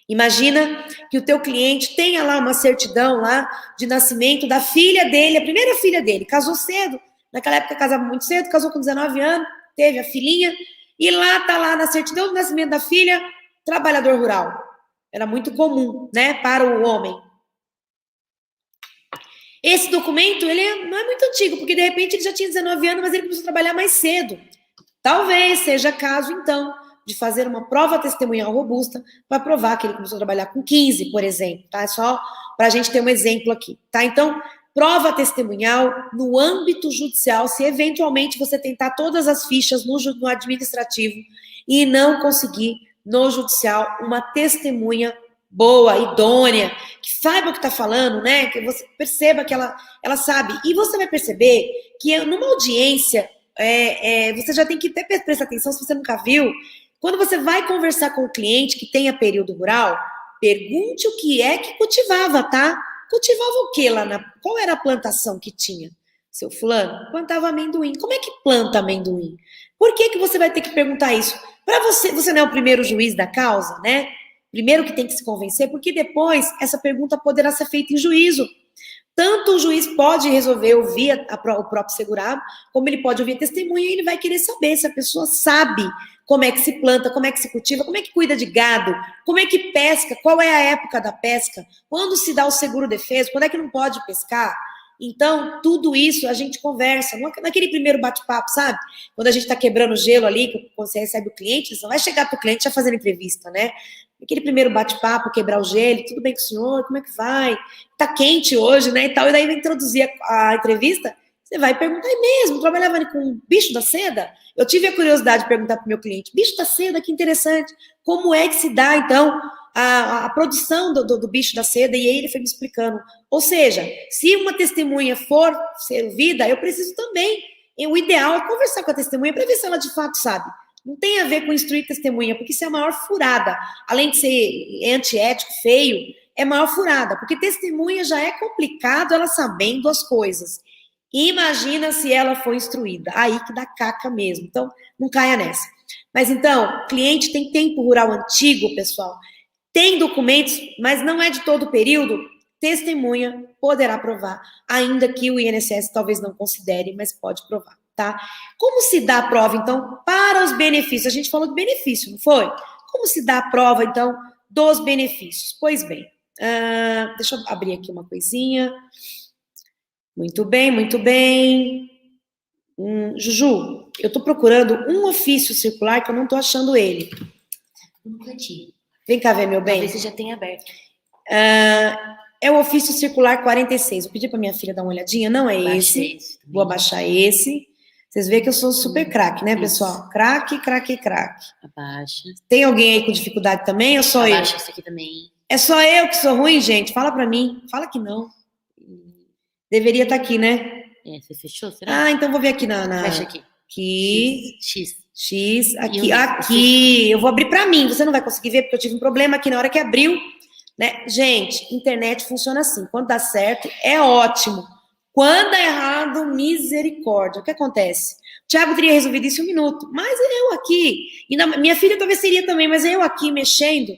Imagina que o teu cliente tenha lá uma certidão lá de nascimento da filha dele, a primeira filha dele, casou cedo, naquela época casava muito cedo, casou com 19 anos, teve a filhinha, e lá tá lá na certidão do nascimento da filha, trabalhador rural. Era muito comum, né, para o homem. Esse documento, ele não é muito antigo, porque de repente ele já tinha 19 anos, mas ele começou a trabalhar mais cedo. Talvez seja caso, então, de fazer uma prova testemunhal robusta para provar que ele começou a trabalhar com 15, por exemplo, tá? É só para a gente ter um exemplo aqui, tá? Então, prova testemunhal no âmbito judicial, se eventualmente você tentar todas as fichas no administrativo e não conseguir no judicial uma testemunha boa, idônea, que saiba o que está falando, né? Que você perceba que ela sabe. E você vai perceber que numa audiência, você já tem que até prestar atenção, se você nunca viu, quando você vai conversar com o cliente que tenha período rural, pergunte o que é que cultivava, tá? Cultivava o que lá qual era a plantação que tinha? Seu fulano, plantava amendoim. Como é que planta amendoim? Por que você vai ter que perguntar isso? Para você não é o primeiro juiz da causa, né? Primeiro que tem que se convencer, porque depois essa pergunta poderá ser feita em juízo. Tanto o juiz pode resolver ouvir o próprio segurado, como ele pode ouvir a testemunha e ele vai querer saber se a pessoa sabe como é que se planta, como é que se cultiva, como é que cuida de gado, como é que pesca, qual é a época da pesca, quando se dá o seguro-defeso, quando é que não pode pescar. Então, tudo isso a gente conversa, naquele primeiro bate-papo, sabe? Quando a gente está quebrando gelo ali, quando você recebe o cliente, você não vai chegar para o cliente já fazendo entrevista, né? Aquele primeiro bate-papo, quebrar o gelo, tudo bem com o senhor, como é que vai? Tá quente hoje, né, e tal, e daí vai introduzir a entrevista, você vai perguntar, é mesmo, trabalhava com bicho da seda? Eu tive a curiosidade de perguntar para o meu cliente, bicho da seda, que interessante, como é que se dá, então, a produção do bicho da seda? E aí ele foi me explicando, ou seja, se uma testemunha for servida, eu preciso também, o ideal é conversar com a testemunha para ver se ela de fato sabe. Não tem a ver com instruir testemunha, porque isso é a maior furada. Além de ser antiético, feio, é maior furada, porque testemunha já é complicado ela sabendo as coisas. Imagina se ela for instruída. Aí que dá caca mesmo. Então, não caia nessa. Mas então, cliente tem tempo rural antigo, pessoal. Tem documentos, mas não é de todo o período. Testemunha poderá provar, ainda que o INSS talvez não considere, mas pode provar. Tá? Como se dá a prova, então, para os benefícios? A gente falou de benefício, não foi? Como se dá a prova, então, dos benefícios? Pois bem, deixa eu abrir aqui uma coisinha. Muito bem, muito bem. Juju, eu estou procurando um ofício circular que eu não estou achando ele. Nunca tive. Vem cá ver, meu bem. Talvez você já tenha aberto. É o ofício circular 46. Eu pedi para minha filha dar uma olhadinha. Não é esse. Vou abaixar esse. Vocês veem que eu sou super craque, né, pessoal? Craque, craque, craque. Abaixa. Tem alguém aí com dificuldade também ou só eu? Abaixa isso aqui também. É só eu que sou ruim, gente? Fala pra mim. Fala que não. Deveria estar aqui, né? Você fechou, será? Então vou ver aqui Fecha aqui. Aqui. X. Aqui. Eu vou abrir pra mim. Você não vai conseguir ver, porque eu tive um problema aqui na hora que abriu, né? Gente, internet funciona assim. Quando dá certo, é ótimo. Quando dá errado, misericórdia. O que acontece? O Thiago teria resolvido isso em 1 minuto, mas eu aqui, e minha filha talvez seria também, mas eu aqui mexendo.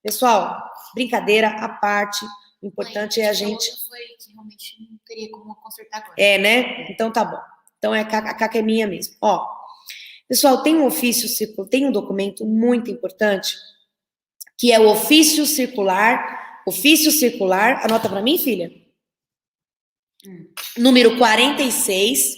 Pessoal, brincadeira à parte, o importante é a gente... Foi que realmente não teria como consertar agora. Né? Então tá bom. Então a caca é minha mesmo. Ó, pessoal, tem um ofício circular, tem um documento muito importante, que é o ofício circular, anota pra mim, filha? Número 46,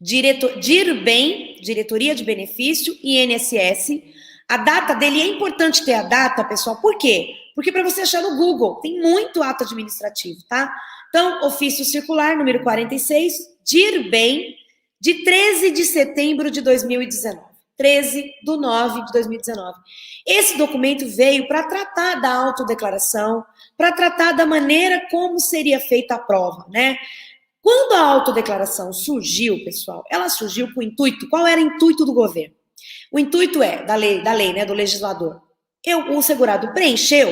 DIRBEM, Diretoria de Benefício, INSS. A data dele, é importante ter a data, pessoal, por quê? Porque para você achar no Google, tem muito ato administrativo, tá? Então, ofício circular, número 46, DIRBEM, de 13 de setembro de 2019. 13/9 de 2019. Esse documento veio para tratar da autodeclaração, para tratar da maneira como seria feita a prova, né? Quando a autodeclaração surgiu, pessoal, ela surgiu com o intuito, qual era o intuito do governo? O intuito da lei, né, do legislador. O segurado preencheu,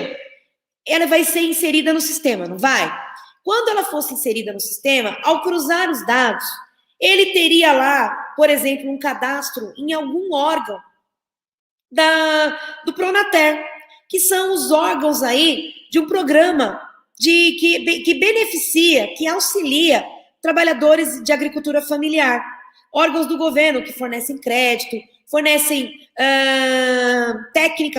ela vai ser inserida no sistema, não vai? Quando ela fosse inserida no sistema, ao cruzar os dados, ele teria lá, por exemplo, um cadastro em algum órgão do Pronater, que são os órgãos aí de um programa que beneficia, que auxilia trabalhadores de agricultura familiar. Órgãos do governo que fornecem crédito, fornecem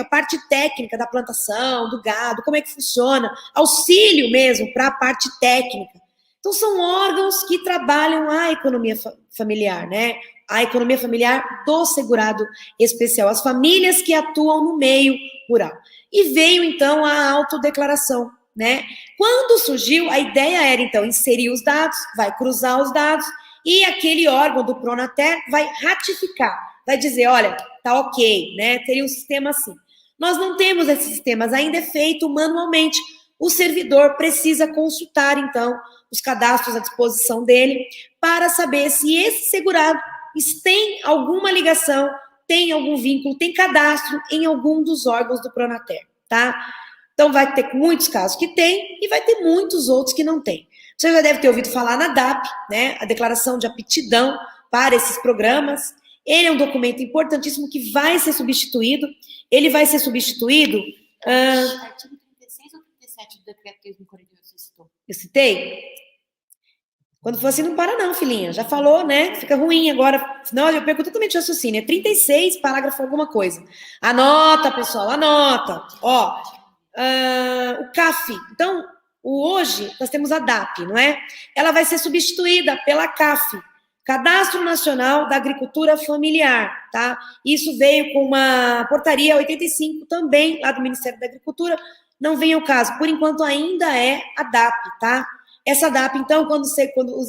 parte técnica da plantação, do gado, como é que funciona, auxílio mesmo para a parte técnica. Então, são órgãos que trabalham a economia familiar, né? A economia familiar do segurado especial, as famílias que atuam no meio rural. E veio, então, a autodeclaração, né? Quando surgiu, a ideia era, então, inserir os dados, vai cruzar os dados, e aquele órgão do Pronater vai ratificar, vai dizer, olha, tá ok, né? Teria um sistema assim. Nós não temos esses sistemas, ainda é feito manualmente. O servidor precisa consultar, então, os cadastros à disposição dele para saber se esse segurado tem alguma ligação, tem algum vínculo, tem cadastro em algum dos órgãos do Pronater, tá? Então, vai ter muitos casos que tem e vai ter muitos outros que não tem. Você já deve ter ouvido falar na DAP, né? A declaração de aptidão para esses programas. Ele é um documento importantíssimo que vai ser substituído. Ele vai ser substituído... Artigo 36 ou 37 do decreto 3.042 você citou? Eu citei? Quando for assim, não para não, filhinha. Já falou, né? Fica ruim agora. Não, eu perco totalmente o raciocínio. É 36, parágrafo alguma coisa. Anota, pessoal, anota. Ó, o CAF. Então, hoje, nós temos a DAP, não é? Ela vai ser substituída pela CAF, Cadastro Nacional da Agricultura Familiar, tá? Isso veio com uma portaria 85 também, lá do Ministério da Agricultura. Não vem ao caso. Por enquanto, ainda é a DAP, tá? Essa DAP, então, quando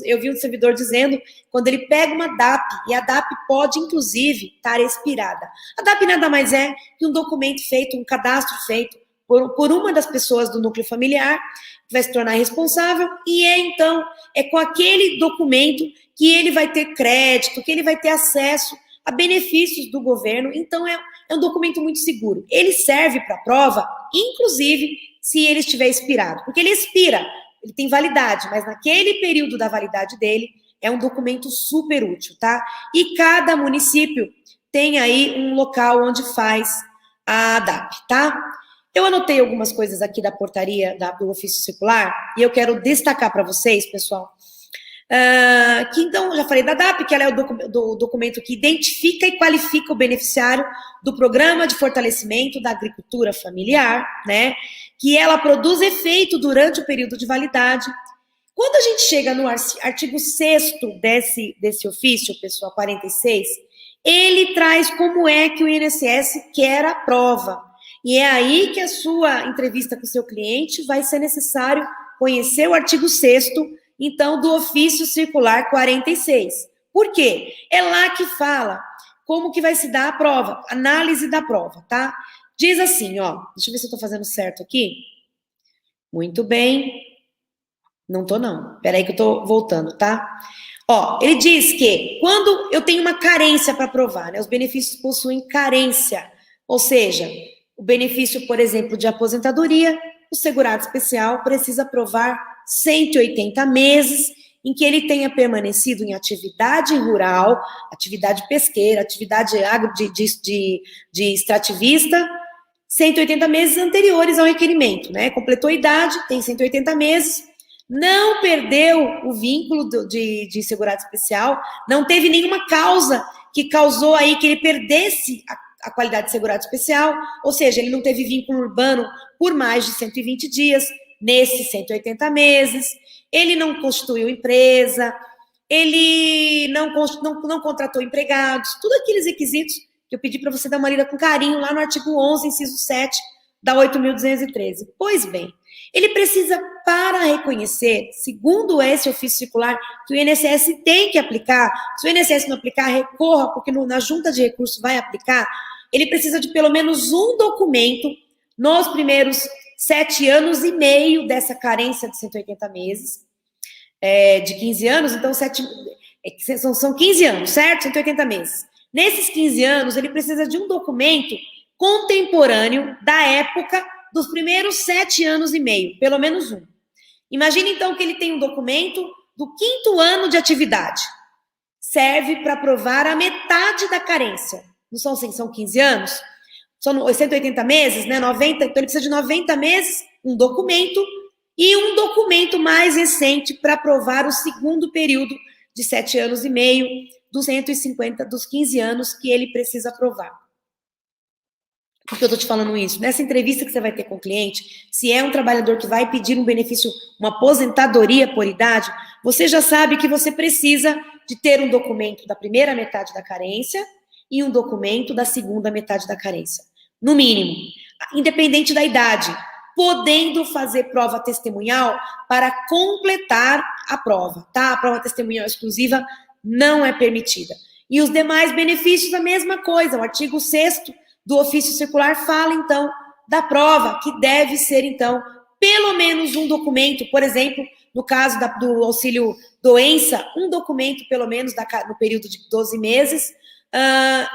eu vi um servidor dizendo, quando ele pega uma DAP, e a DAP pode, inclusive, estar expirada. A DAP nada mais é que um documento feito, um cadastro feito por uma das pessoas do núcleo familiar, que vai se tornar responsável, e então, é com aquele documento que ele vai ter crédito, que ele vai ter acesso a benefícios do governo. Então, é um documento muito seguro. Ele serve para prova, inclusive, se ele estiver expirado, porque ele expira, ele tem validade, mas naquele período da validade dele, é um documento super útil, tá? E cada município tem aí um local onde faz a DAP, tá? Eu anotei algumas coisas aqui da portaria do ofício circular, e eu quero destacar para vocês, pessoal, que então, já falei da DAP, que ela é o documento que identifica e qualifica o beneficiário do Programa de Fortalecimento da Agricultura Familiar, né? Que ela produz efeito durante o período de validade. Quando a gente chega no artigo 6º desse ofício, pessoal, 46, ele traz como é que o INSS quer a prova. E é aí que a sua entrevista com o seu cliente vai ser necessário conhecer o artigo 6º, então, do ofício circular 46. Por quê? É lá que fala como que vai se dar a prova, análise da prova, tá? Diz assim, ó, deixa eu ver se eu tô fazendo certo aqui. Muito bem. Não tô, não. Peraí que eu tô voltando, tá? Ó, ele diz que quando eu tenho uma carência para provar, né? Os benefícios possuem carência. Ou seja, o benefício, por exemplo, de aposentadoria, o segurado especial precisa provar 180 meses em que ele tenha permanecido em atividade rural, atividade pesqueira, atividade de extrativista, 180 meses anteriores ao requerimento, né? Completou a idade, tem 180 meses, não perdeu o vínculo de segurado especial, não teve nenhuma causa que causou aí que ele perdesse a qualidade de segurado especial, ou seja, ele não teve vínculo urbano por mais de 120 dias, nesses 180 meses, ele não constituiu empresa, ele não contratou empregados, todos aqueles requisitos que eu pedi para você dar uma lida com carinho lá no artigo 11, inciso 7, da 8.213. Pois bem, ele precisa, para reconhecer, segundo esse ofício circular, que o INSS tem que aplicar, se o INSS não aplicar, recorra, porque na junta de recursos vai aplicar, ele precisa de pelo menos um documento nos primeiros 7 anos e meio dessa carência de 180 meses, de 15 anos, então são 15 anos, certo? 180 meses. Nesses 15 anos, ele precisa de um documento contemporâneo da época dos primeiros 7 anos e meio, pelo menos um. Imagine, então, que ele tem um documento do 5º ano de atividade. Serve para provar a metade da carência. Não são 15 anos? são 180 meses, né? 90, então ele precisa de 90 meses, um documento, e um documento mais recente para provar o segundo período de 7 anos e meio, dos 150, dos 15 anos que ele precisa provar. Por que eu estou te falando isso? Nessa entrevista que você vai ter com o cliente, se é um trabalhador que vai pedir um benefício, uma aposentadoria por idade, você já sabe que você precisa de ter um documento da primeira metade da carência e um documento da segunda metade da carência. No mínimo, independente da idade, podendo fazer prova testemunhal para completar a prova, tá? A prova testemunhal exclusiva não é permitida. E os demais benefícios, a mesma coisa. O artigo 6º do ofício circular fala, então, da prova, que deve ser, então, pelo menos um documento, por exemplo, no caso do auxílio doença, um documento, pelo menos, no período de 12 meses,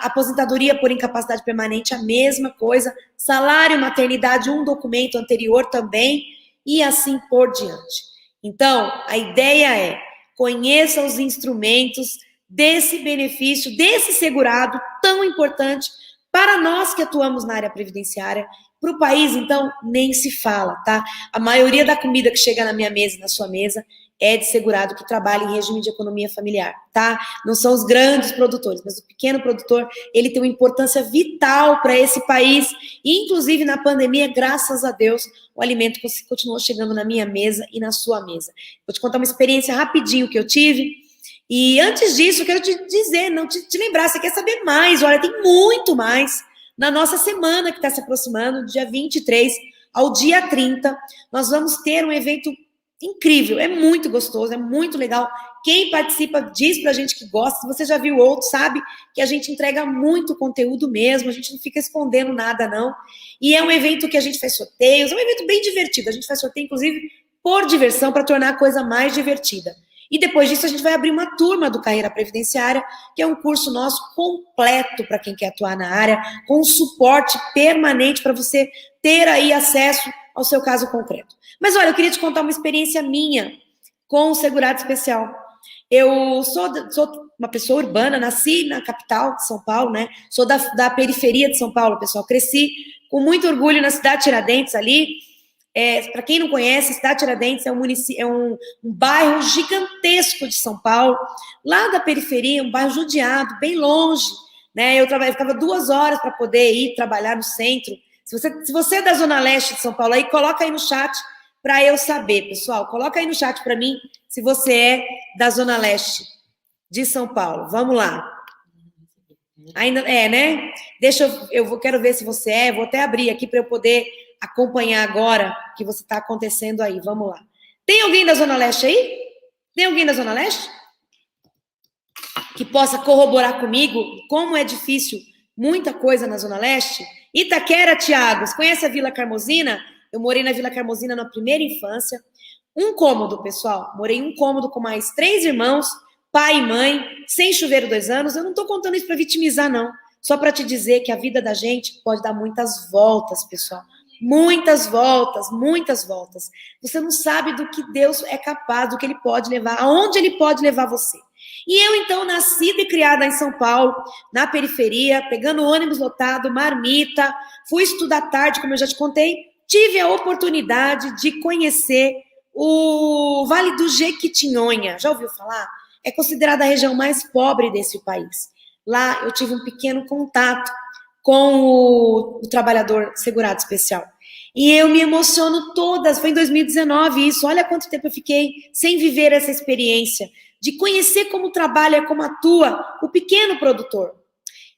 aposentadoria por incapacidade permanente, a mesma coisa, salário, maternidade, um documento anterior também, e assim por diante. Então, a ideia é, conheça os instrumentos desse benefício, desse segurado tão importante para nós que atuamos na área previdenciária. Para o país, então, nem se fala, tá? A maioria da comida que chega na minha mesa e na sua mesa é de segurado que trabalha em regime de economia familiar, tá? Não são os grandes produtores, mas o pequeno produtor, ele tem uma importância vital para esse país, e inclusive na pandemia, graças a Deus, o alimento continuou chegando na minha mesa e na sua mesa. Vou te contar uma experiência rapidinho que eu tive, e antes disso, eu quero te dizer, não te lembrar, você quer saber mais, olha, tem muito mais. Na nossa semana que está se aproximando, do dia 23 ao dia 30, nós vamos ter um evento incrível, é muito gostoso, é muito legal. Quem participa diz pra gente que gosta, se você já viu outro, sabe que a gente entrega muito conteúdo mesmo, a gente não fica escondendo nada, não. E é um evento que a gente faz sorteios, é um evento bem divertido, a gente faz sorteio, inclusive, por diversão, para tornar a coisa mais divertida. E depois disso a gente vai abrir uma turma do Carreira Previdenciária, que é um curso nosso completo para quem quer atuar na área, com suporte permanente para você ter aí acesso ao seu caso concreto. Mas olha, eu queria te contar uma experiência minha com o segurado especial. Eu sou uma pessoa urbana, nasci na capital de São Paulo, né? Sou da periferia de São Paulo, pessoal. Cresci com muito orgulho na cidade de Tiradentes ali. Para quem não conhece, a cidade de Tiradentes é um bairro gigantesco de São Paulo, lá da periferia, um bairro judiado, bem longe, né? Eu ficava 2 horas para poder ir trabalhar no centro. Se você é da Zona Leste de São Paulo, aí coloca aí no chat para eu saber, pessoal. Coloca aí no chat para mim se você é da Zona Leste de São Paulo. Vamos lá. Ainda né? Quero ver se você é. Vou até abrir aqui para eu poder acompanhar agora o que você está acontecendo aí. Vamos lá. Tem alguém da Zona Leste aí? Tem alguém da Zona Leste? Que possa corroborar comigo como é difícil muita coisa na Zona Leste? Itaquera, Thiago, você conhece a Vila Carmozina? Eu morei na Vila Carmozina na primeira infância. Um cômodo, pessoal. Morei em um cômodo com mais 3 irmãos, pai e mãe, sem chuveiro 2 anos. Eu não estou contando isso para vitimizar, não. Só para te dizer que a vida da gente pode dar muitas voltas, pessoal. Muitas voltas, muitas voltas. Você não sabe do que Deus é capaz, do que Ele pode levar, aonde Ele pode levar você. E eu, então, nascida e criada em São Paulo, na periferia, pegando ônibus lotado, marmita, fui estudar à tarde, como eu já te contei, tive a oportunidade de conhecer o Vale do Jequitinhonha. Já ouviu falar? É considerada a região mais pobre desse país. Lá eu tive um pequeno contato com o trabalhador segurado especial. E eu me emociono todas, foi em 2019 isso, olha quanto tempo eu fiquei sem viver essa experiência, de conhecer como trabalha, como atua o pequeno produtor.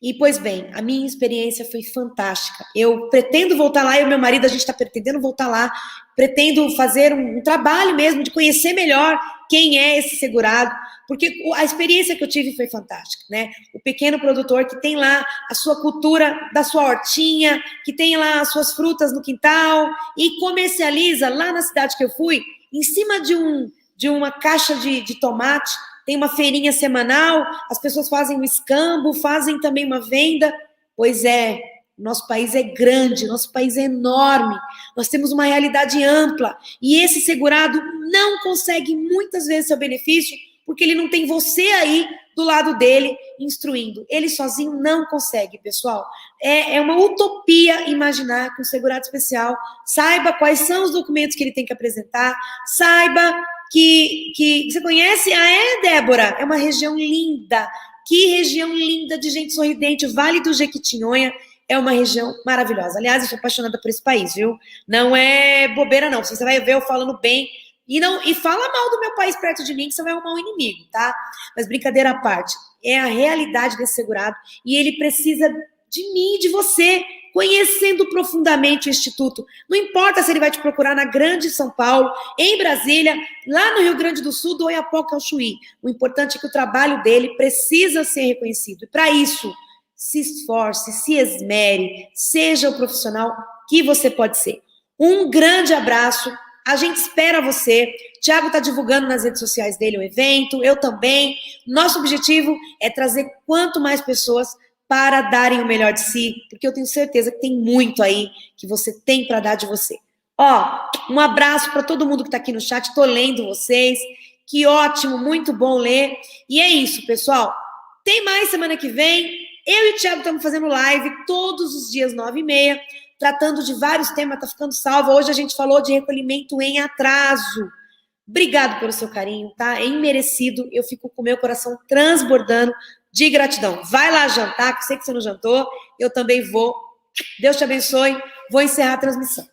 E, pois bem, a minha experiência foi fantástica. Eu pretendo voltar lá, eu e meu marido, a gente está pretendendo voltar lá, pretendo fazer um trabalho mesmo de conhecer melhor quem é esse segurado, porque a experiência que eu tive foi fantástica, né? O pequeno produtor que tem lá a sua cultura da sua hortinha, que tem lá as suas frutas no quintal e comercializa lá na cidade que eu fui, em cima de uma caixa de tomate, tem uma feirinha semanal, as pessoas fazem um escambo, fazem também uma venda. Pois é, nosso país é grande, nosso país é enorme, nós temos uma realidade ampla, e esse segurado não consegue muitas vezes seu benefício porque ele não tem você aí do lado dele, instruindo. Ele sozinho não consegue, pessoal. É uma utopia imaginar que um segurado especial saiba quais são os documentos que ele tem que apresentar, saiba que você conhece? Débora, é uma região linda. Que região linda de gente sorridente. O Vale do Jequitinhonha é uma região maravilhosa. Aliás, eu sou apaixonada por esse país, viu? Não é bobeira, não. Você vai ver eu falando bem. E fala mal do meu país perto de mim, que você vai arrumar um inimigo, tá? Mas brincadeira à parte, é a realidade desse segurado e ele precisa de mim e de você, conhecendo profundamente o Instituto. Não importa se ele vai te procurar na Grande São Paulo, em Brasília, lá no Rio Grande do Sul, do Oiapoque ao Chuí. O importante é que o trabalho dele precisa ser reconhecido. E para isso, se esforce, se esmere, seja o profissional que você pode ser. Um grande abraço. A gente espera você. Thiago está divulgando nas redes sociais dele o evento, eu também. Nosso objetivo é trazer quanto mais pessoas para darem o melhor de si, porque eu tenho certeza que tem muito aí que você tem para dar de você. Um abraço para todo mundo que está aqui no chat, estou lendo vocês. Que ótimo, muito bom ler. E é isso, pessoal. Tem mais semana que vem. Eu e o Thiago estamos fazendo live todos os dias, 9h30. Tratando de vários temas, tá ficando salvo. Hoje a gente falou de recolhimento em atraso. Obrigado pelo seu carinho, tá? É imerecido. Eu fico com o meu coração transbordando de gratidão. Vai lá jantar, que eu sei que você não jantou. Eu também vou. Deus te abençoe. Vou encerrar a transmissão.